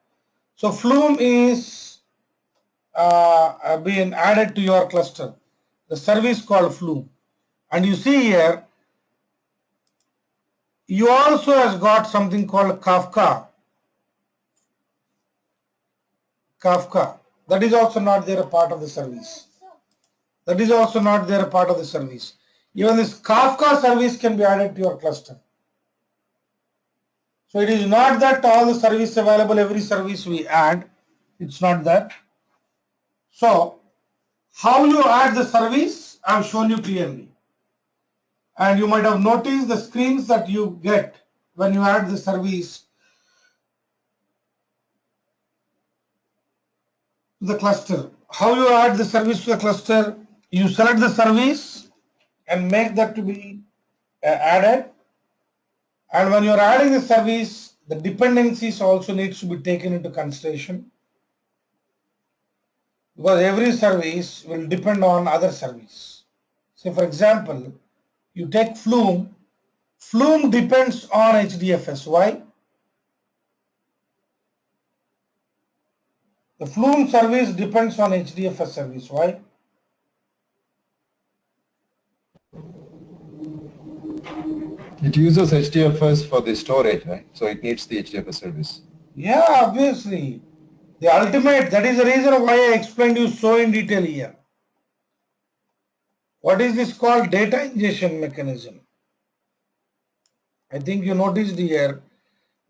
So Flume is being added to your cluster. The service called Flume. And you see here, you also has got something called Kafka. That is also not there a part of the service. That is also not there a part of the service. Even this Kafka service can be added to your cluster. So it is not that all the service available, every service we add. It's not that. So how you add the service, I have shown you clearly. And you might have noticed the screens that you get when you add the service to the cluster. How you add the service to the cluster? You select the service and make that to be added. And when you are adding the service, the dependencies also needs to be taken into consideration, because every service will depend on other service. Say for example, you take Flume. Flume depends on HDFS. Why? The Flume service depends on HDFS service. Why? It uses HDFS for the storage, right? So it needs the HDFS service. Yeah, obviously. The ultimate, that is the reason why I explained you so in detail here. What is this called? Data ingestion mechanism. I think you noticed here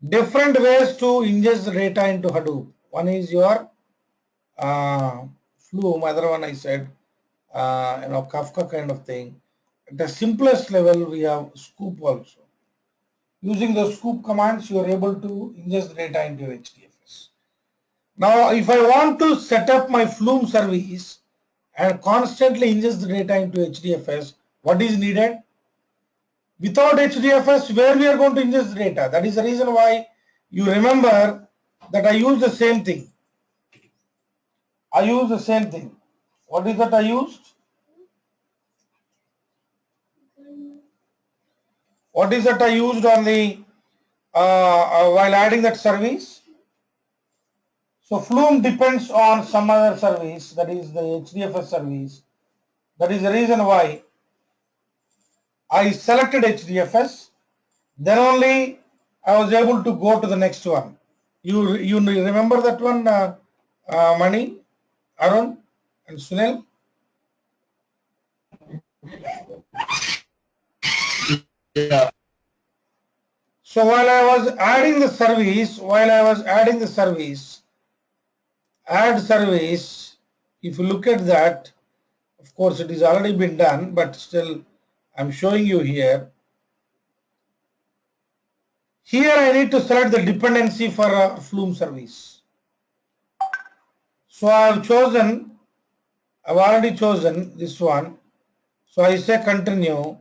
different ways to ingest the data into Hadoop. One is your Flume, other one I said Kafka kind of thing. At the simplest level, we have Scoop also. Using the Scoop commands, you are able to ingest data into HDFS. Now, if I want to set up my Flume service and constantly ingest the data into HDFS, what is needed? Without HDFS, where we are going to ingest the data? That is the reason why you remember that I use the same thing. I use the same thing. What is that I used? What is that I used on the while adding that service? So Flume depends on some other service, that is the HDFS service. That is the reason why I selected HDFS. Then only I was able to go to the next one. You remember that one, Mani, Arun, and Sunil? Yeah. So while I was adding the service, add service, if you look at that, of course it is already been done, but still I'm showing you here. Here I need to select the dependency for a Flume service. So I've already chosen this one. So I say continue.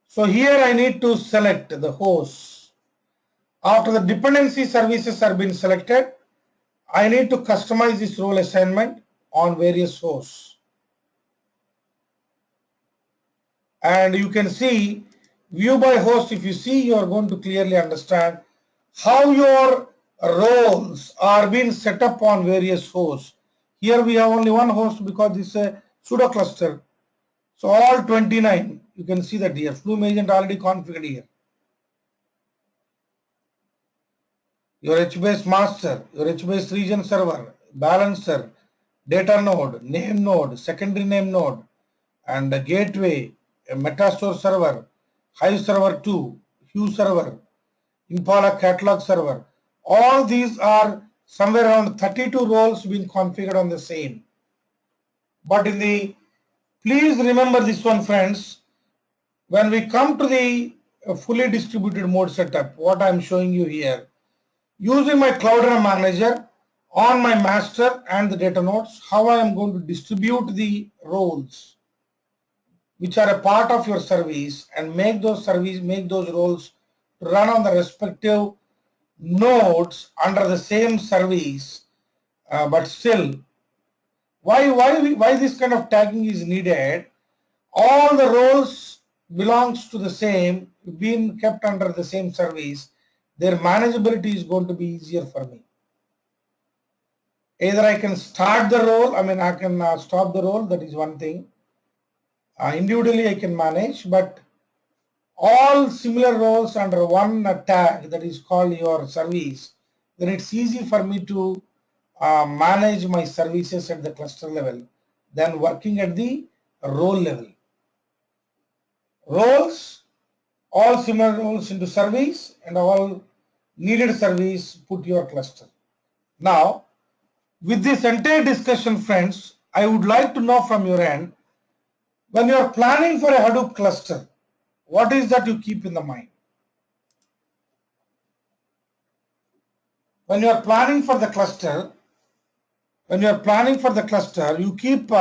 So here I need to select the host. After the dependency services are being selected, I need to customize this role assignment on various hosts. And you can see view by host. If you see, you are going to clearly understand how your roles are being set up on various hosts. Here we have only one host because this is a pseudo cluster. So all 29, you can see that here, Flume agent already configured here. Your HBase master, your HBase region server, balancer, data node, name node, secondary name node, and a gateway, a Metastore server, Hive server 2, Hue server, Impala catalog server. All these are somewhere around 32 roles being configured on the same. But in the Please remember this one, friends. When we come to the fully distributed mode setup, what I'm showing you here, using my Cloud Run Manager on my master and the data nodes, how I am going to distribute the roles which are a part of your service and make those roles run on the respective nodes under the same service, but still, why this kind of tagging is needed? All the roles belongs to the same, being kept under the same service. Their manageability is going to be easier for me. Either I can start the role, I can stop the role, that is one thing. Individually I can manage, but all similar roles under one tag, that is called your service, then it's easy for me to manage my services at the cluster level than working at the role level. Roles, all similar roles into service, and all needed service put your cluster. Now, with this entire discussion, friends, I would like to know from your end, when you are planning for a Hadoop cluster, what is that you keep in the mind? When you are planning for the cluster, you keep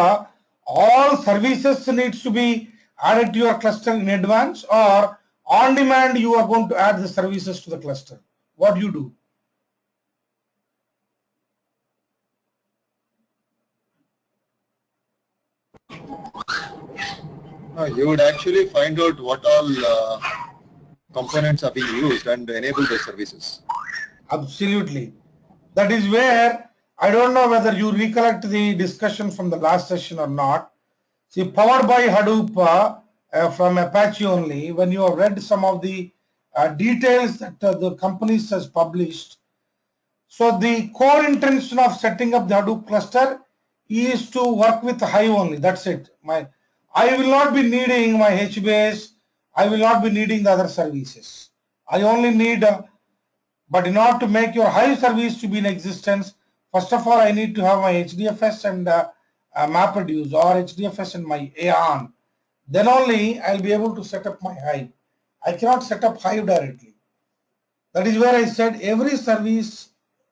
all services needs to be added to your cluster in advance, or on demand you are going to add the services to the cluster. What do you do? You would actually find out what all components are being used and enable those services. Absolutely. That is where, I don't know whether you recollect the discussion from the last session or not. See, powered by Hadoop from Apache only, when you have read some of the details that the companies has published. So the core intention of setting up the Hadoop cluster is to work with Hive only. That's it. I will not be needing my HBase. I will not be needing the other services. I only need, but in order to make your Hive service to be in existence, first of all, I need to have my HDFS and MapReduce, or HDFS and my AON. Then only I'll be able to set up my Hive. I cannot set up Hive directly. That is where I said every service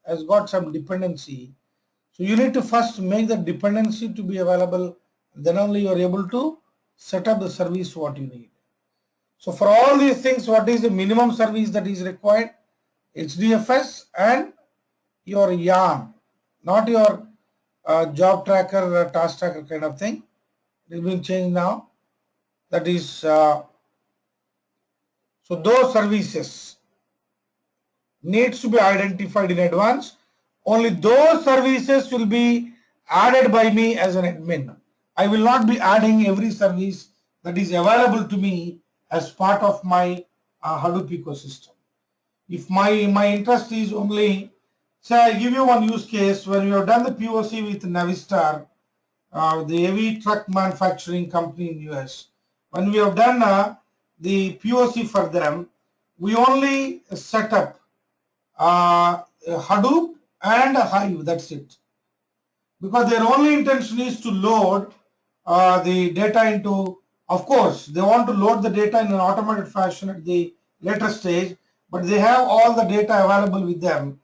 has got some dependency. So you need to first make the dependency to be available. Then only you are able to set up the service what you need. So for all these things, what is the minimum service that is required? HDFS and your yarn, not your job tracker, task tracker kind of thing. It has been changed now. That is, so those services needs to be identified in advance. Only those services will be added by me as an admin. I will not be adding every service that is available to me as part of my Hadoop ecosystem. If my interest is only, say I give you one use case, when we have done the POC with Navistar, the heavy truck manufacturing company in US, when we have done the POC for them, we only set up Hadoop and Hive, that's it. Because their only intention is to load the data into, of course, they want to load the data in an automated fashion at the later stage, but they have all the data available with them.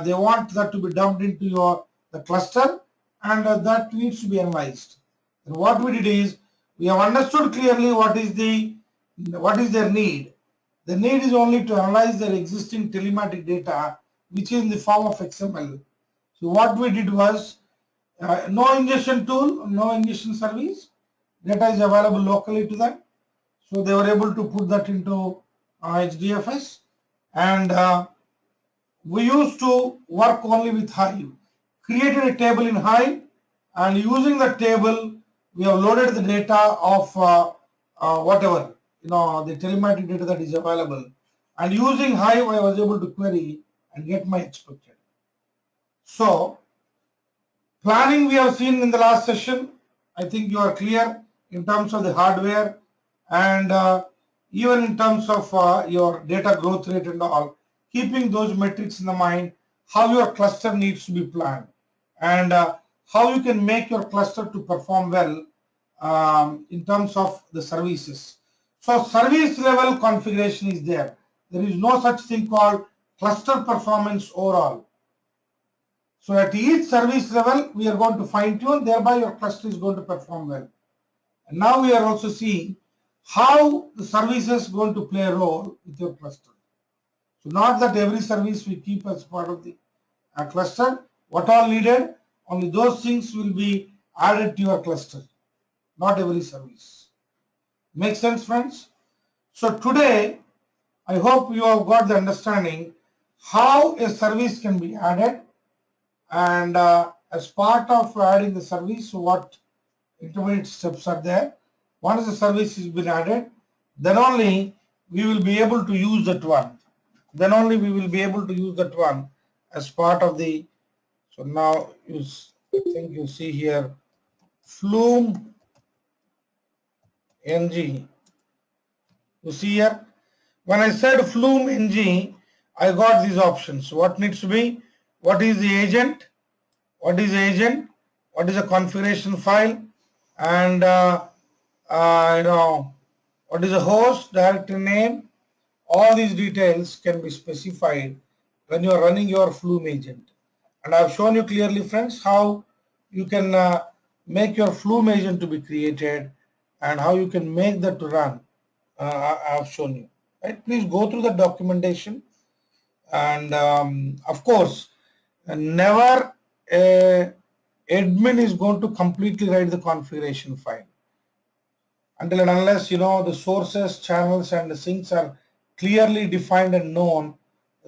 They want that to be dumped into the cluster, and that needs to be analyzed. And what we did is, we have understood clearly what is their need. The need is only to analyze their existing telematic data, which is in the form of XML. So what we did was, no ingestion tool, no ingestion service. Data is available locally to them. So they were able to put that into HDFS. And we used to work only with Hive. Created a table in Hive, and using the table, we have loaded the data of whatever, the telematic data that is available. And using Hive, I was able to query and get my expected. So, planning we have seen in the last session. I think you are clear in terms of the hardware, and even in terms of your data growth rate and all, keeping those metrics in the mind, how your cluster needs to be planned, and how you can make your cluster to perform well in terms of the services. So service level configuration is there. There is no such thing called cluster performance overall. So at each service level, we are going to fine tune, thereby your cluster is going to perform well. And now we are also seeing how the services is going to play a role with your cluster. So not that every service we keep as part of the cluster. What all needed, only those things will be added to your cluster, not every service. Make sense, friends? So today, I hope you have got the understanding how a service can be added, and as part of adding the service, what intermediate steps are there. Once the service has been added, then only we will be able to use that one. Then only we will be able to use that one as part of the. So now I think you see here Flume NG. You see here, when I said Flume NG, I got these options. What needs to be? What is the agent? What is the agent? What is a configuration file? And what is a host, directory name? All these details can be specified when you are running your Flume agent. And I have shown you clearly, friends, how you can make your Flume agent to be created and how you can make that to run. I have shown you. Right? Please go through the documentation, and of course, never a admin is going to completely write the configuration file until and unless the sources, channels, and the sinks are clearly defined and known.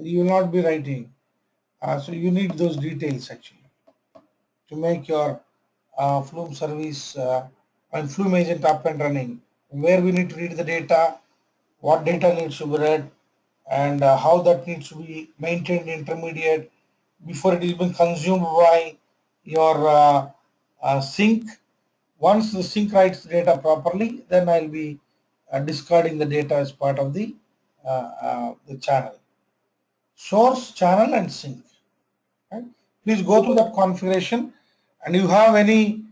You will not be writing. So you need those details actually to make your Flume service and Flume agent up and running. Where we need to read the data, what data needs to be read, and how that needs to be maintained intermediate before it is being consumed by your sink. Once the sink writes the data properly, then I'll be discarding the data as part of the channel. Source, channel, and sink. Right? Please go through that configuration, and you have any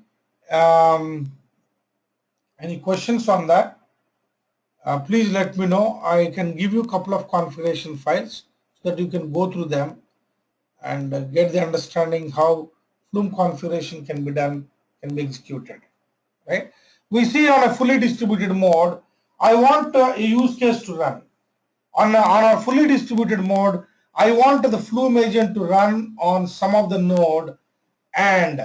questions on that, please let me know. I can give you a couple of configuration files so that you can go through them and get the understanding how Flume configuration can be done, can be executed. Right? We see on a fully distributed mode, I want a use case to run. On our fully distributed mode, I want the Flume agent to run on some of the node and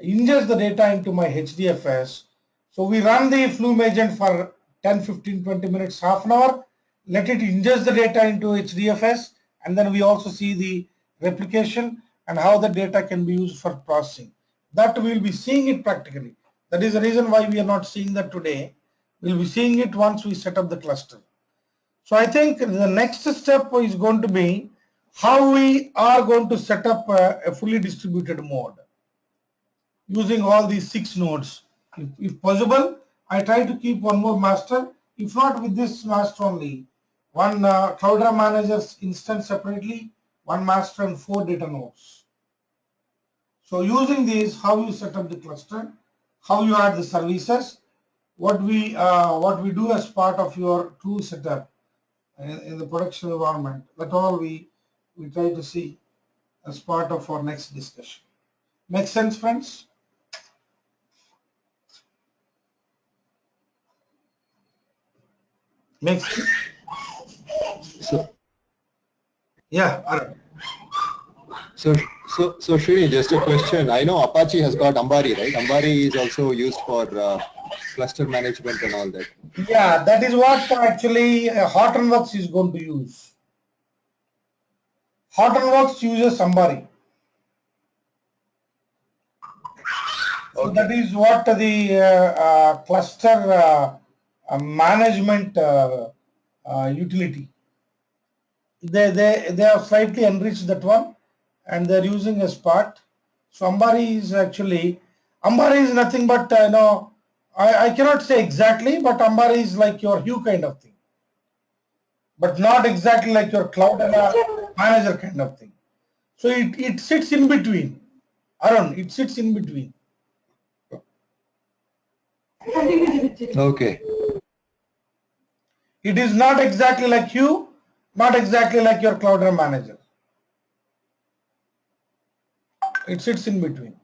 ingest the data into my HDFS. So we run the Flume agent for 10, 15, 20 minutes, half an hour, let it ingest the data into HDFS, and then we also see the replication and how the data can be used for processing. That we'll be seeing it practically. That is the reason why we are not seeing that today. We'll be seeing it once we set up the cluster. So I think the next step is going to be how we are going to set up a fully distributed mode using all these 6 nodes. If possible, I try to keep one more master. If not, with this master only, one Cloudera manager's instance separately, one master, and 4 data nodes. So using these, how you set up the cluster, how you add the services, what we do as part of your tool setup in the production environment. That all we try to see as part of our next discussion. Make sense, friends? Makes sense? So, Yeah, all right. so Srini, just a question. I know Apache has got Ambari, right? Ambari is also used for cluster management and all that. Yeah, that is what actually Hortonworks is going to use. Hortonworks uses Ambari. So that is what the cluster management utility. They have slightly enriched that one, and they're using as part. So Ambari is nothing but I cannot say exactly, but Ambari is like your Hue kind of thing, but not exactly like your Cloudera manager kind of thing. So it sits in between. Arun, it sits in between. Okay. It is not exactly like you, not exactly like your Cloud Run manager. It sits in between.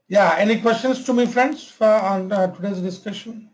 Yeah, any questions to me, friends, on today's discussion?